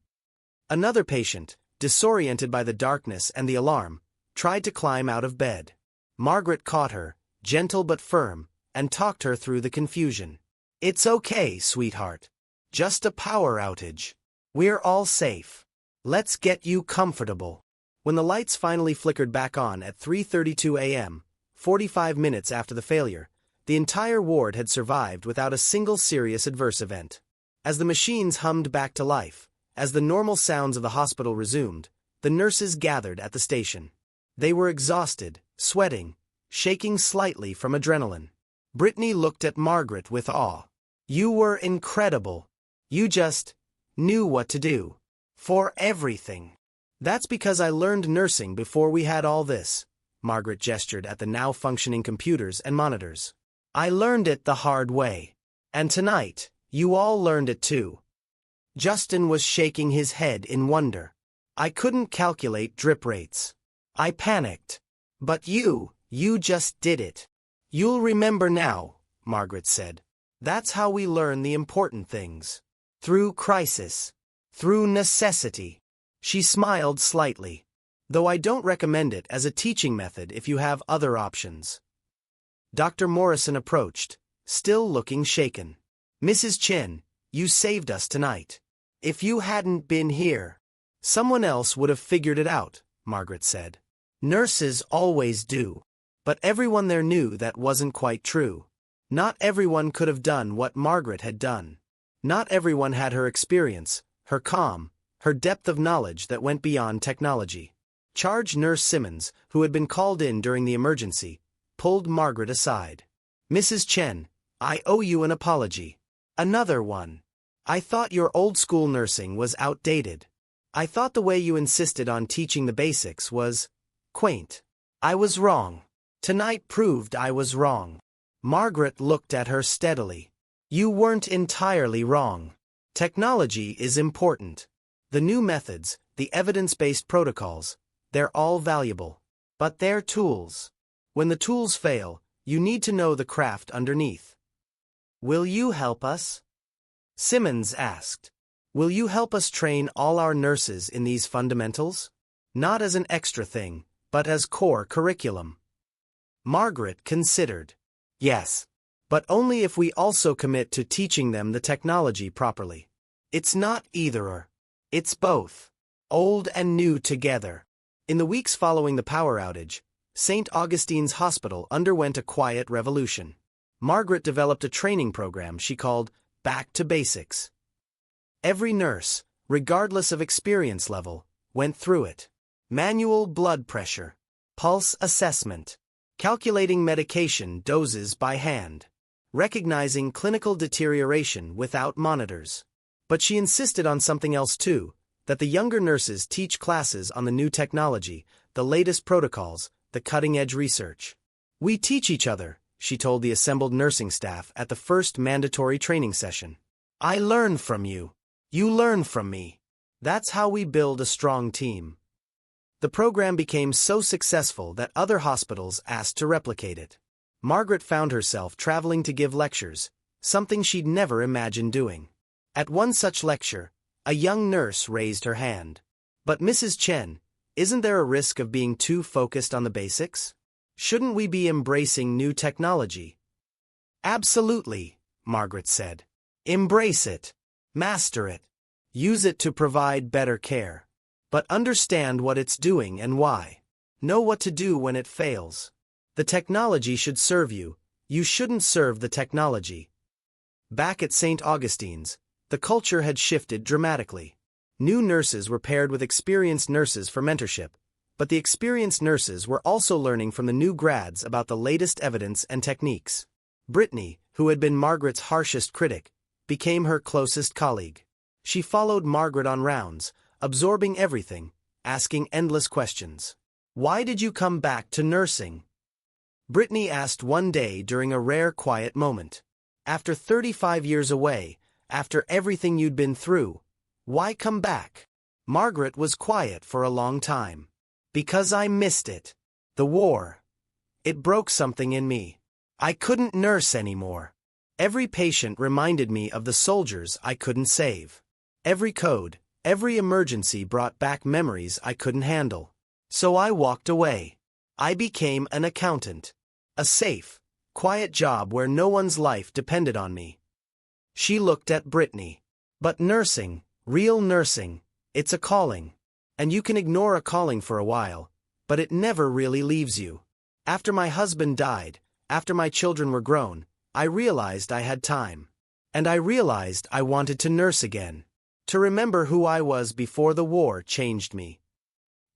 Another patient, disoriented by the darkness and the alarm, tried to climb out of bed. Margaret caught her, gentle but firm, and talked her through the confusion. It's okay, sweetheart. Just a power outage. We're all safe. Let's get you comfortable. When the lights finally flickered back on at 3:32 a.m., 45 minutes after the failure, the entire ward had survived without a single serious adverse event. As the machines hummed back to life, as the normal sounds of the hospital resumed, the nurses gathered at the station. They were exhausted, sweating, shaking slightly from adrenaline. Brittany looked at Margaret with awe. You were incredible. You just knew what to do. For everything. That's because I learned nursing before we had all this. Margaret gestured at the now functioning computers and monitors. I learned it the hard way. And tonight, you all learned it too. Justin was shaking his head in wonder. I couldn't calculate drip rates. I panicked. But you just did it. You'll remember now, Margaret said. That's how we learn the important things. Through crisis. Through necessity. She smiled slightly. Though I don't recommend it as a teaching method if you have other options. Dr. Morrison approached, still looking shaken. Mrs. Chen, you saved us tonight. If you hadn't been here, someone else would have figured it out, Margaret said. Nurses always do. But everyone there knew that wasn't quite true. Not everyone could have done what Margaret had done. Not everyone had her experience, her calm, her depth of knowledge that went beyond technology. Charge Nurse Simmons, who had been called in during the emergency, pulled Margaret aside. Mrs. Chen, I owe you an apology. Another one. I thought your old-school nursing was outdated. I thought the way you insisted on teaching the basics was quaint. I was wrong. Tonight proved I was wrong. Margaret looked at her steadily. You weren't entirely wrong. Technology is important. The new methods, the evidence-based protocols, they're all valuable. But they're tools. When the tools fail, you need to know the craft underneath. Will you help us? Simmons asked. Will you help us train all our nurses in these fundamentals? Not as an extra thing, but as core curriculum. Margaret considered. Yes. But only if we also commit to teaching them the technology properly. It's not either-or. It's both. Old and new together. In the weeks following the power outage, St. Augustine's Hospital underwent a quiet revolution. Margaret developed a training program she called Back to Basics. Every nurse, regardless of experience level, went through it. Manual blood pressure, pulse assessment, calculating medication doses by hand, recognizing clinical deterioration without monitors. But she insisted on something else too, that the younger nurses teach classes on the new technology, the latest protocols, the cutting-edge research. We teach each other, she told the assembled nursing staff at the first mandatory training session. I learn from you. You learn from me. That's how we build a strong team. The program became so successful that other hospitals asked to replicate it. Margaret found herself traveling to give lectures, something she'd never imagined doing. At one such lecture, a young nurse raised her hand. But Mrs. Chen, isn't there a risk of being too focused on the basics? Shouldn't we be embracing new technology? Absolutely, Margaret said. Embrace it. Master it. Use it to provide better care. But understand what it's doing and why. Know what to do when it fails. The technology should serve you. You shouldn't serve the technology. Back at St. Augustine's, the culture had shifted dramatically. New nurses were paired with experienced nurses for mentorship, but the experienced nurses were also learning from the new grads about the latest evidence and techniques. Brittany, who had been Margaret's harshest critic, became her closest colleague. She followed Margaret on rounds, absorbing everything, asking endless questions. Why did you come back to nursing? Brittany asked one day during a rare quiet moment. After 35 years away, after everything you'd been through, why come back? Margaret was quiet for a long time. Because I missed it. The war. It broke something in me. I couldn't nurse anymore. Every patient reminded me of the soldiers I couldn't save. Every code, every emergency brought back memories I couldn't handle. So I walked away. I became an accountant. A safe, quiet job where no one's life depended on me. She looked at Brittany. But nursing, real nursing, it's a calling. And you can ignore a calling for a while, but it never really leaves you. After my husband died, after my children were grown, I realized I had time. And I realized I wanted to nurse again. To remember who I was before the war changed me.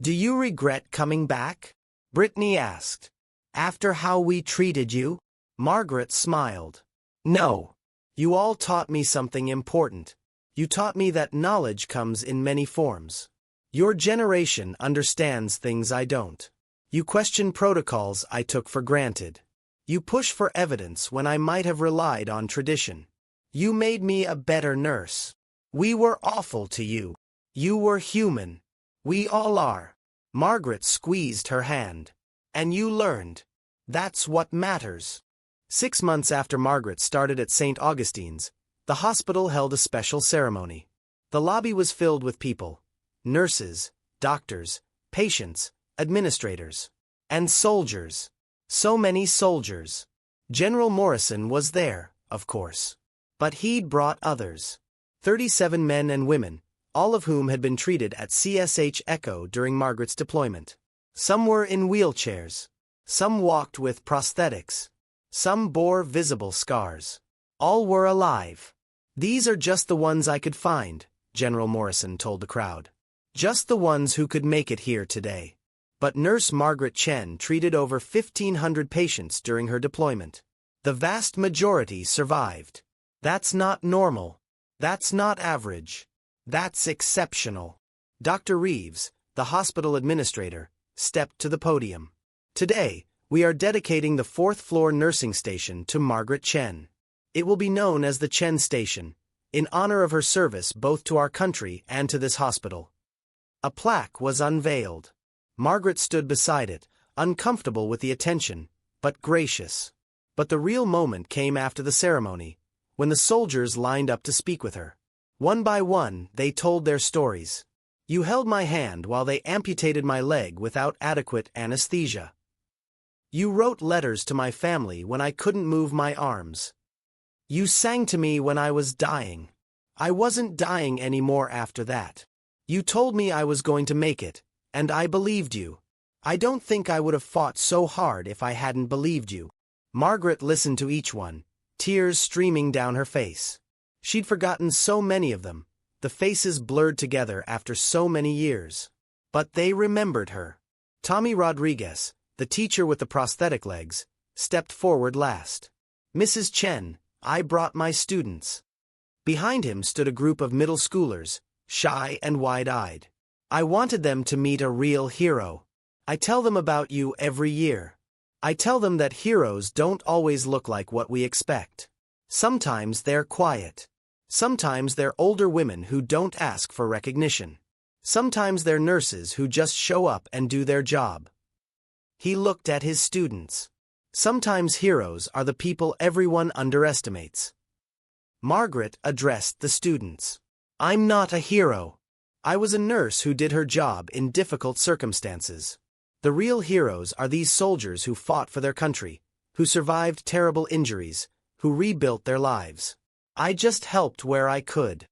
Do you regret coming back? Brittany asked. After how we treated you? Margaret smiled. No. You all taught me something important. You taught me that knowledge comes in many forms. Your generation understands things I don't. You question protocols I took for granted. You push for evidence when I might have relied on tradition. You made me a better nurse. We were awful to you. You were human. We all are. Margaret squeezed her hand. And you learned. That's what matters. 6 months after Margaret started at St. Augustine's, the hospital held a special ceremony. The lobby was filled with people. nurses, doctors, patients, administrators, and soldiers. So many soldiers. General Morrison was there, of course. But he'd brought others. 37 men and women, all of whom had been treated at CSH Echo during Margaret's deployment. Some were in wheelchairs. Some walked with prosthetics. Some bore visible scars. All were alive. "These are just the ones I could find," General Morrison told the crowd. "Just the ones who could make it here today." But Nurse Margaret Chen treated over 1,500 patients during her deployment. The vast majority survived. That's not normal. That's not average. That's exceptional. Dr. Reeves, the hospital administrator, stepped to the podium. "Today, we are dedicating the 4th floor nursing station to Margaret Chen. It will be known as the Chen Station, in honor of her service both to our country and to this hospital." A plaque was unveiled. Margaret stood beside it, uncomfortable with the attention, but gracious. But the real moment came after the ceremony, when the soldiers lined up to speak with her. One by one, they told their stories. "You held my hand while they amputated my leg without adequate anesthesia. You wrote letters to my family when I couldn't move my arms. You sang to me when I was dying. I wasn't dying anymore after that. You told me I was going to make it, and I believed you. I don't think I would have fought so hard if I hadn't believed you." Margaret listened to each one, tears streaming down her face. She'd forgotten so many of them, the faces blurred together after so many years. But they remembered her. Tommy Rodriguez, the teacher with the prosthetic legs, stepped forward last. "Mrs. Chen, I brought my students." Behind him stood a group of middle schoolers, shy and wide-eyed. "I wanted them to meet a real hero. I tell them about you every year. I tell them that heroes don't always look like what we expect. Sometimes they're quiet. Sometimes they're older women who don't ask for recognition. Sometimes they're nurses who just show up and do their job." He looked at his students. "Sometimes heroes are the people everyone underestimates." Margaret addressed the students. "I'm not a hero. I was a nurse who did her job in difficult circumstances. The real heroes are these soldiers who fought for their country, who survived terrible injuries, who rebuilt their lives. I just helped where I could."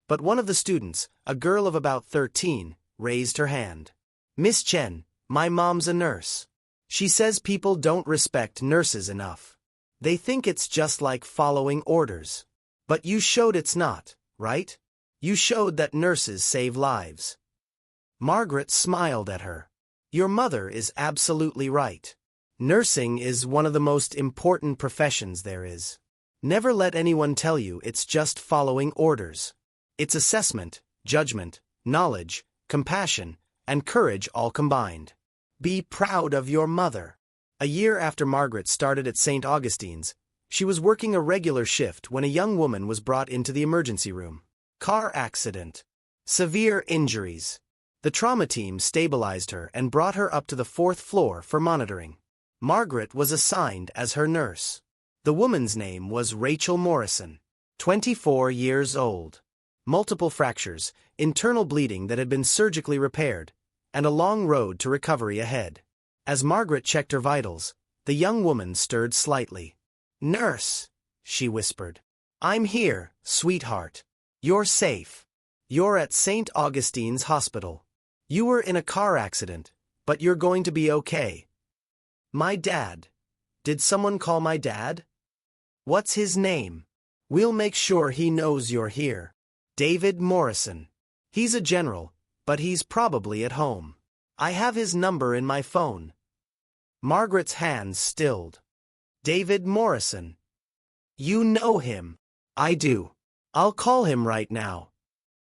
But one of the students, a girl of about 13, raised her hand. "Miss Chen, my mom's a nurse. She says people don't respect nurses enough. They think it's just like following orders. But you showed it's not, right? You showed that nurses save lives." Margaret smiled at her. "Your mother is absolutely right. Nursing is one of the most important professions there is. Never let anyone tell you it's just following orders. It's assessment, judgment, knowledge, compassion, and courage all combined. Be proud of your mother." A year after Margaret started at St. Augustine's, she was working a regular shift when a young woman was brought into the emergency room. Car accident. Severe injuries. The trauma team stabilized her and brought her up to the 4th floor for monitoring. Margaret was assigned as her nurse. The woman's name was Rachel Morrison, 24 years old. Multiple fractures, internal bleeding that had been surgically repaired, and a long road to recovery ahead. As Margaret checked her vitals, the young woman stirred slightly. "Nurse," she whispered. "I'm here, sweetheart. You're safe. You're at St. Augustine's Hospital. You were in a car accident, but you're going to be okay." "My dad. Did someone call my dad?" "What's his name?" "We'll make sure he knows you're here." "David Morrison. He's a general, but he's probably at home. I have his number in my phone." Margaret's hands stilled. "David Morrison. You know him." "I do. I'll call him right now."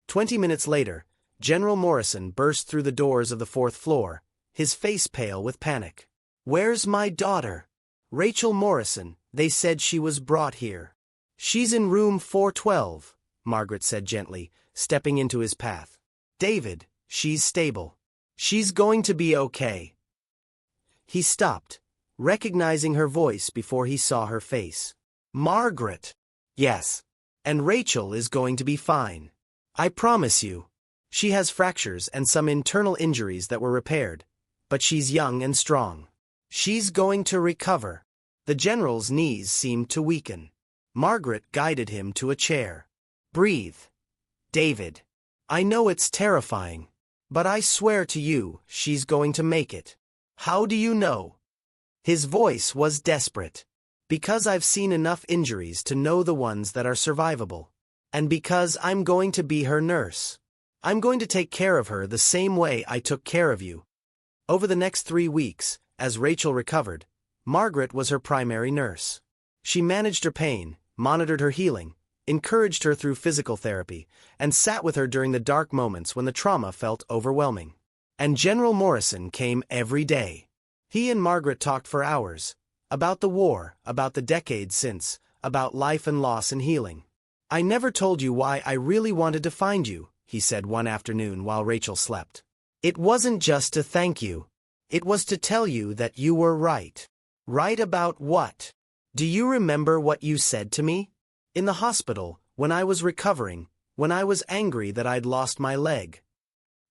20 minutes later, General Morrison burst through the doors of the 4th floor, his face pale with panic. "Where's my daughter?" "Rachel Morrison, they said she was brought here." "She's in room 412, Margaret said gently, stepping into his path. "David, she's stable. She's going to be okay." He stopped, recognizing her voice before he saw her face. "Margaret!" "Yes. And Rachel is going to be fine. I promise you. She has fractures and some internal injuries that were repaired, but she's young and strong. She's going to recover. The general's knees seemed to weaken. Margaret guided him to a chair. Breathe, David. I know it's terrifying, but I swear to you, she's going to make it. How do you know? His voice was desperate. Because I've seen enough injuries to know the ones that are survivable. And because I'm going to be her nurse. I'm going to take care of her the same way I took care of you. Over the next 3 weeks, as Rachel recovered, Margaret was her primary nurse. She managed her pain, monitored her healing, encouraged her through physical therapy, and sat with her during the dark moments when the trauma felt overwhelming. And General Morrison came every day. He and Margaret talked for hours. About the war, about the decades since, about life and loss and healing. I never told you why I really wanted to find you, he said one afternoon while Rachel slept. It wasn't just to thank you. It was to tell you that you were right. Right about what? Do you remember what you said to me? In the hospital, when I was recovering, when I was angry that I'd lost my leg.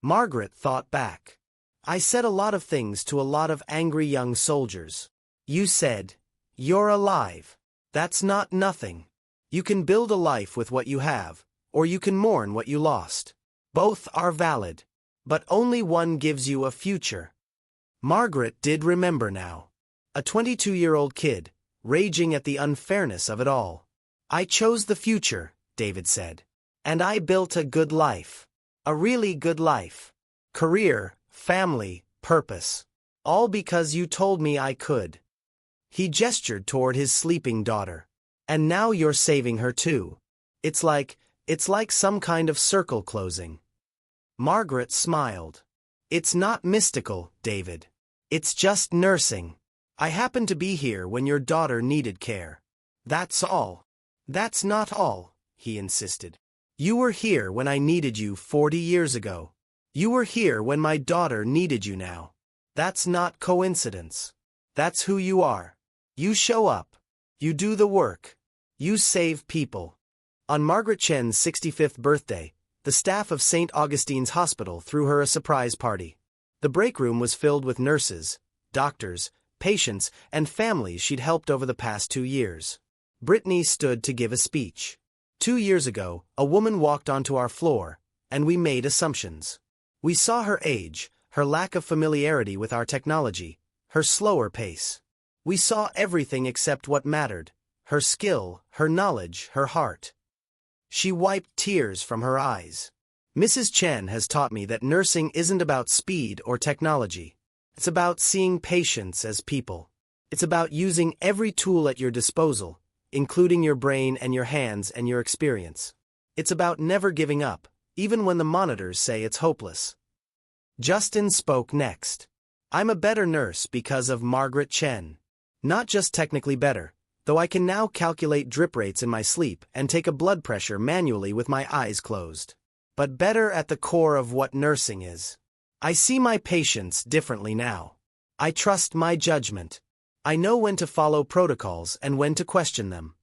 Margaret thought back. I said a lot of things to a lot of angry young soldiers. You said, "You're alive. That's not nothing. You can build a life with what you have, or you can mourn what you lost. Both are valid, but only one gives you a future." Margaret did remember now. A 22-year-old kid, raging at the unfairness of it all. I chose the future, David said. And I built a good life. A really good life. Career, family, purpose. All because you told me I could. He gestured toward his sleeping daughter. And now you're saving her too. It's like some kind of circle closing. Margaret smiled. It's not mystical, David. It's just nursing. I happened to be here when your daughter needed care. That's all. That's not all, he insisted. You were here when I needed you 40 years ago. You were here when my daughter needed you now. That's not coincidence. That's who you are. You show up. You do the work. You save people. On Margaret Chen's 65th birthday, the staff of St. Augustine's Hospital threw her a surprise party. The break room was filled with nurses, doctors, patients, and families she'd helped over the past 2 years. Brittany stood to give a speech. 2 years ago, a woman walked onto our floor, and we made assumptions. We saw her age, her lack of familiarity with our technology, her slower pace. We saw everything except what mattered, her skill, her knowledge, her heart. She wiped tears from her eyes. Mrs. Chen has taught me that nursing isn't about speed or technology. It's about seeing patients as people. It's about using every tool at your disposal, including your brain and your hands and your experience. It's about never giving up, even when the monitors say it's hopeless. Justin spoke next. I'm a better nurse because of Margaret Chen. Not just technically better, though I can now calculate drip rates in my sleep and take a blood pressure manually with my eyes closed. But better at the core of what nursing is. I see my patients differently now. I trust my judgment. I know when to follow protocols and when to question them.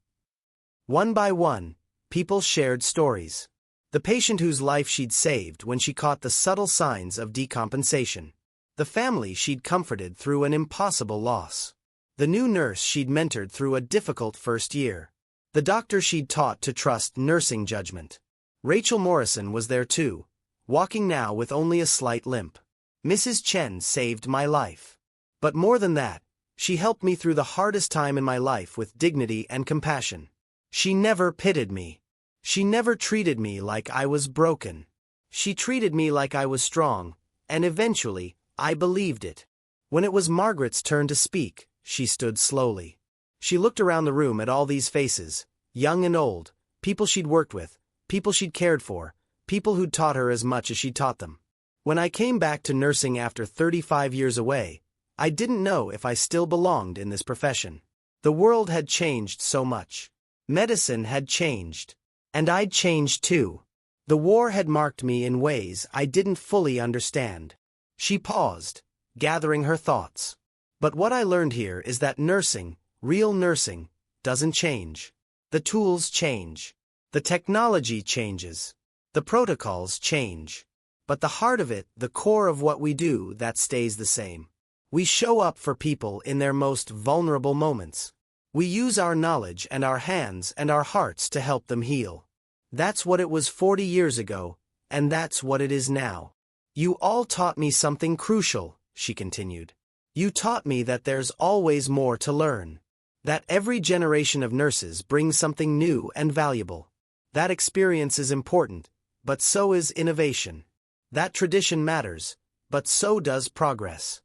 One by one, people shared stories. The patient whose life she'd saved when she caught the subtle signs of decompensation. The family she'd comforted through an impossible loss. The new nurse she'd mentored through a difficult first year. The doctor she'd taught to trust nursing judgment. Rachel Morrison was there too, walking now with only a slight limp. Mrs. Chen saved my life. But more than that, she helped me through the hardest time in my life with dignity and compassion. She never pitied me. She never treated me like I was broken. She treated me like I was strong, and eventually, I believed it. When it was Margaret's turn to speak, she stood slowly. She looked around the room at all these faces, young and old, people she'd worked with, people she'd cared for, people who'd taught her as much as she'd taught them. When I came back to nursing after 35 years away, I didn't know if I still belonged in this profession. The world had changed so much. Medicine had changed. And I'd changed too. The war had marked me in ways I didn't fully understand. She paused, gathering her thoughts. But what I learned here is that nursing, real nursing, doesn't change. The tools change. The technology changes. The protocols change. But the heart of it, the core of what we do, that stays the same. We show up for people in their most vulnerable moments. We use our knowledge and our hands and our hearts to help them heal. That's what it was 40 years ago, and that's what it is now. You all taught me something crucial, she continued. You taught me that there's always more to learn. That every generation of nurses brings something new and valuable. That experience is important, but so is innovation. That tradition matters, but so does progress.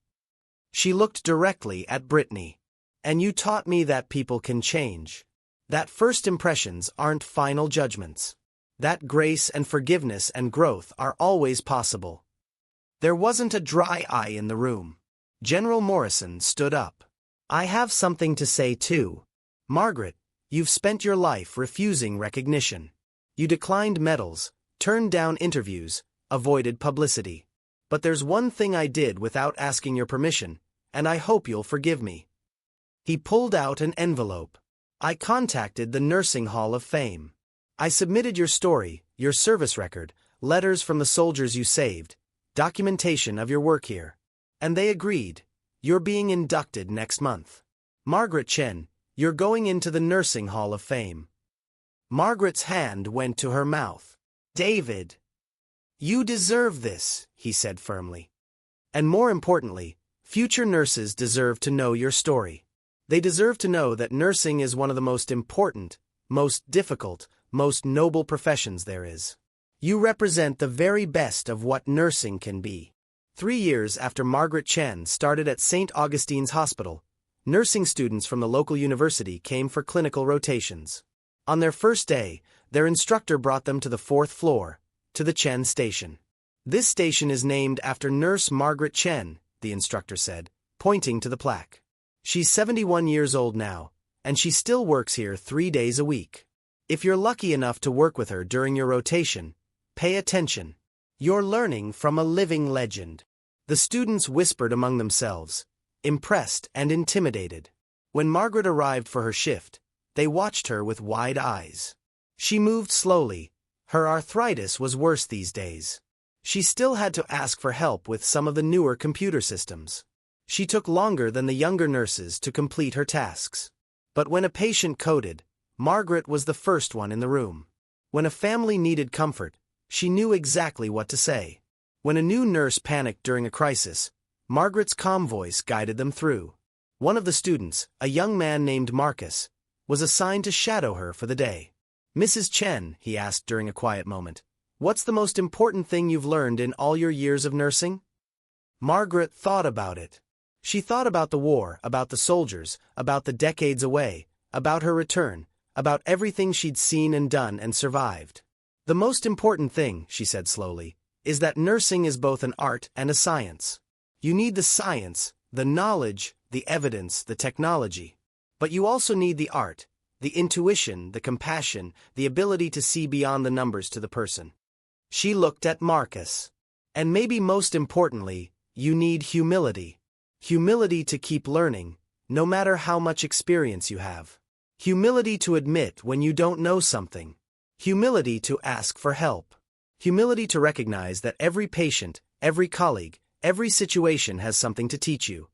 She looked directly at Brittany. And you taught me that people can change. That first impressions aren't final judgments. That grace and forgiveness and growth are always possible. There wasn't a dry eye in the room. General Morrison stood up. I have something to say too. Margaret, you've spent your life refusing recognition. You declined medals, turned down interviews, avoided publicity. But there's one thing I did without asking your permission, and I hope you'll forgive me. He pulled out an envelope. I contacted the Nursing Hall of Fame. I submitted your story, your service record, letters from the soldiers you saved, documentation of your work here. And they agreed. You're being inducted next month. Margaret Chen, you're going into the Nursing Hall of Fame. Margaret's hand went to her mouth. David, you deserve this, he said firmly. And more importantly, future nurses deserve to know your story. They deserve to know that nursing is one of the most important, most difficult, most noble professions there is. You represent the very best of what nursing can be. 3 years after Margaret Chen started at St. Augustine's Hospital, nursing students from the local university came for clinical rotations. On their first day, their instructor brought them to the 4th floor, to the Chen Station. This station is named after Nurse Margaret Chen, the instructor said, pointing to the plaque. She's 71 years old now, and she still works here 3 days a week. If you're lucky enough to work with her during your rotation, pay attention. You're learning from a living legend. The students whispered among themselves, impressed and intimidated. When Margaret arrived for her shift, they watched her with wide eyes. She moved slowly. Her arthritis was worse these days. She still had to ask for help with some of the newer computer systems. She took longer than the younger nurses to complete her tasks. But when a patient coded, Margaret was the first one in the room. When a family needed comfort, she knew exactly what to say. When a new nurse panicked during a crisis, Margaret's calm voice guided them through. One of the students, a young man named Marcus, was assigned to shadow her for the day. Mrs. Chen, he asked during a quiet moment, what's the most important thing you've learned in all your years of nursing? Margaret thought about it. She thought about the war, about the soldiers, about the decades away, about her return, about everything she'd seen and done and survived. The most important thing, she said slowly, is that nursing is both an art and a science. You need the science, the knowledge, the evidence, the technology. But you also need the art, the intuition, the compassion, the ability to see beyond the numbers to the person. She looked at Marcus. And maybe most importantly, you need humility. Humility to keep learning, no matter how much experience you have. Humility to admit when you don't know something. Humility to ask for help. Humility to recognize that every patient, every colleague, every situation has something to teach you.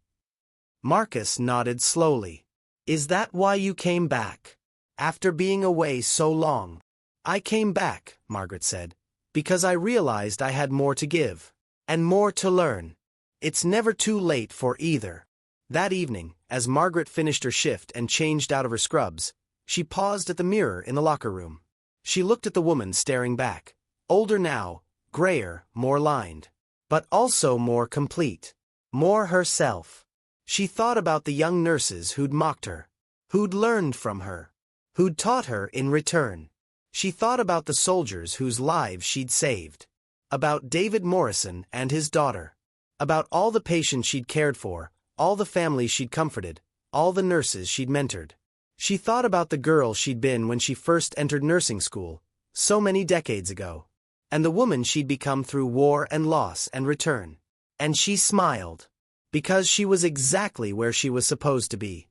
Marcus nodded slowly. Is that why you came back? After being away so long? I came back, Margaret said, because I realized I had more to give. And more to learn. It's never too late for either. That evening, as Margaret finished her shift and changed out of her scrubs, she paused at the mirror in the locker room. She looked at the woman staring back. Older now, grayer, more lined. But also more complete. More herself. She thought about the young nurses who'd mocked her. Who'd learned from her. Who'd taught her in return. She thought about the soldiers whose lives she'd saved. About David Morrison and his daughter. About all the patients she'd cared for, all the families she'd comforted, all the nurses she'd mentored. She thought about the girl she'd been when she first entered nursing school, so many decades ago. And the woman she'd become through war and loss and return. And she smiled. Because she was exactly where she was supposed to be.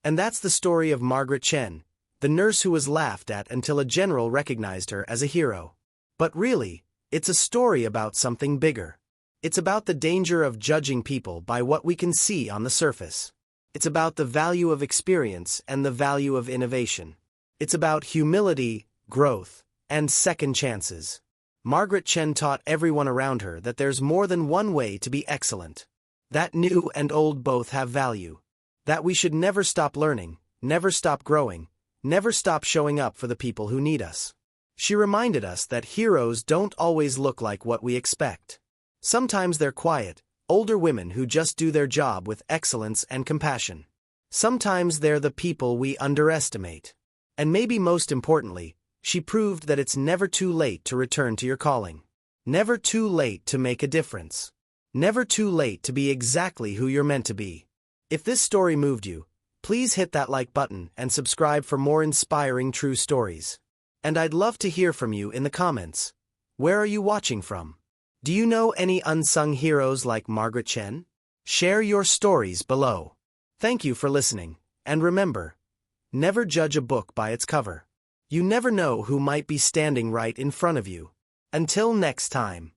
And that's the story of Margaret Chen, the nurse who was laughed at until a general recognized her as a hero. But really, It's a story about something bigger. It's about the danger of judging people by what we can see on the surface. It's about the value of experience and the value of innovation. It's about humility, growth, and second chances. Margaret Chen taught everyone around her that there's more than one way to be excellent. That new and old both have value. That we should never stop learning, never stop growing, never stop showing up for the people who need us. She reminded us that heroes don't always look like what we expect. Sometimes they're quiet, older women who just do their job with excellence and compassion. Sometimes they're the people we underestimate. And maybe most importantly, she proved that it's never too late to return to your calling. Never too late to make a difference. Never too late to be exactly who you're meant to be. If this story moved you, please hit that like button and subscribe for more inspiring true stories. And I'd love to hear from you in the comments. Where are you watching from? Do you know any unsung heroes like Margaret Chen? Share your stories below. Thank you for listening, and remember, never judge a book by its cover. You never know who might be standing right in front of you. Until next time.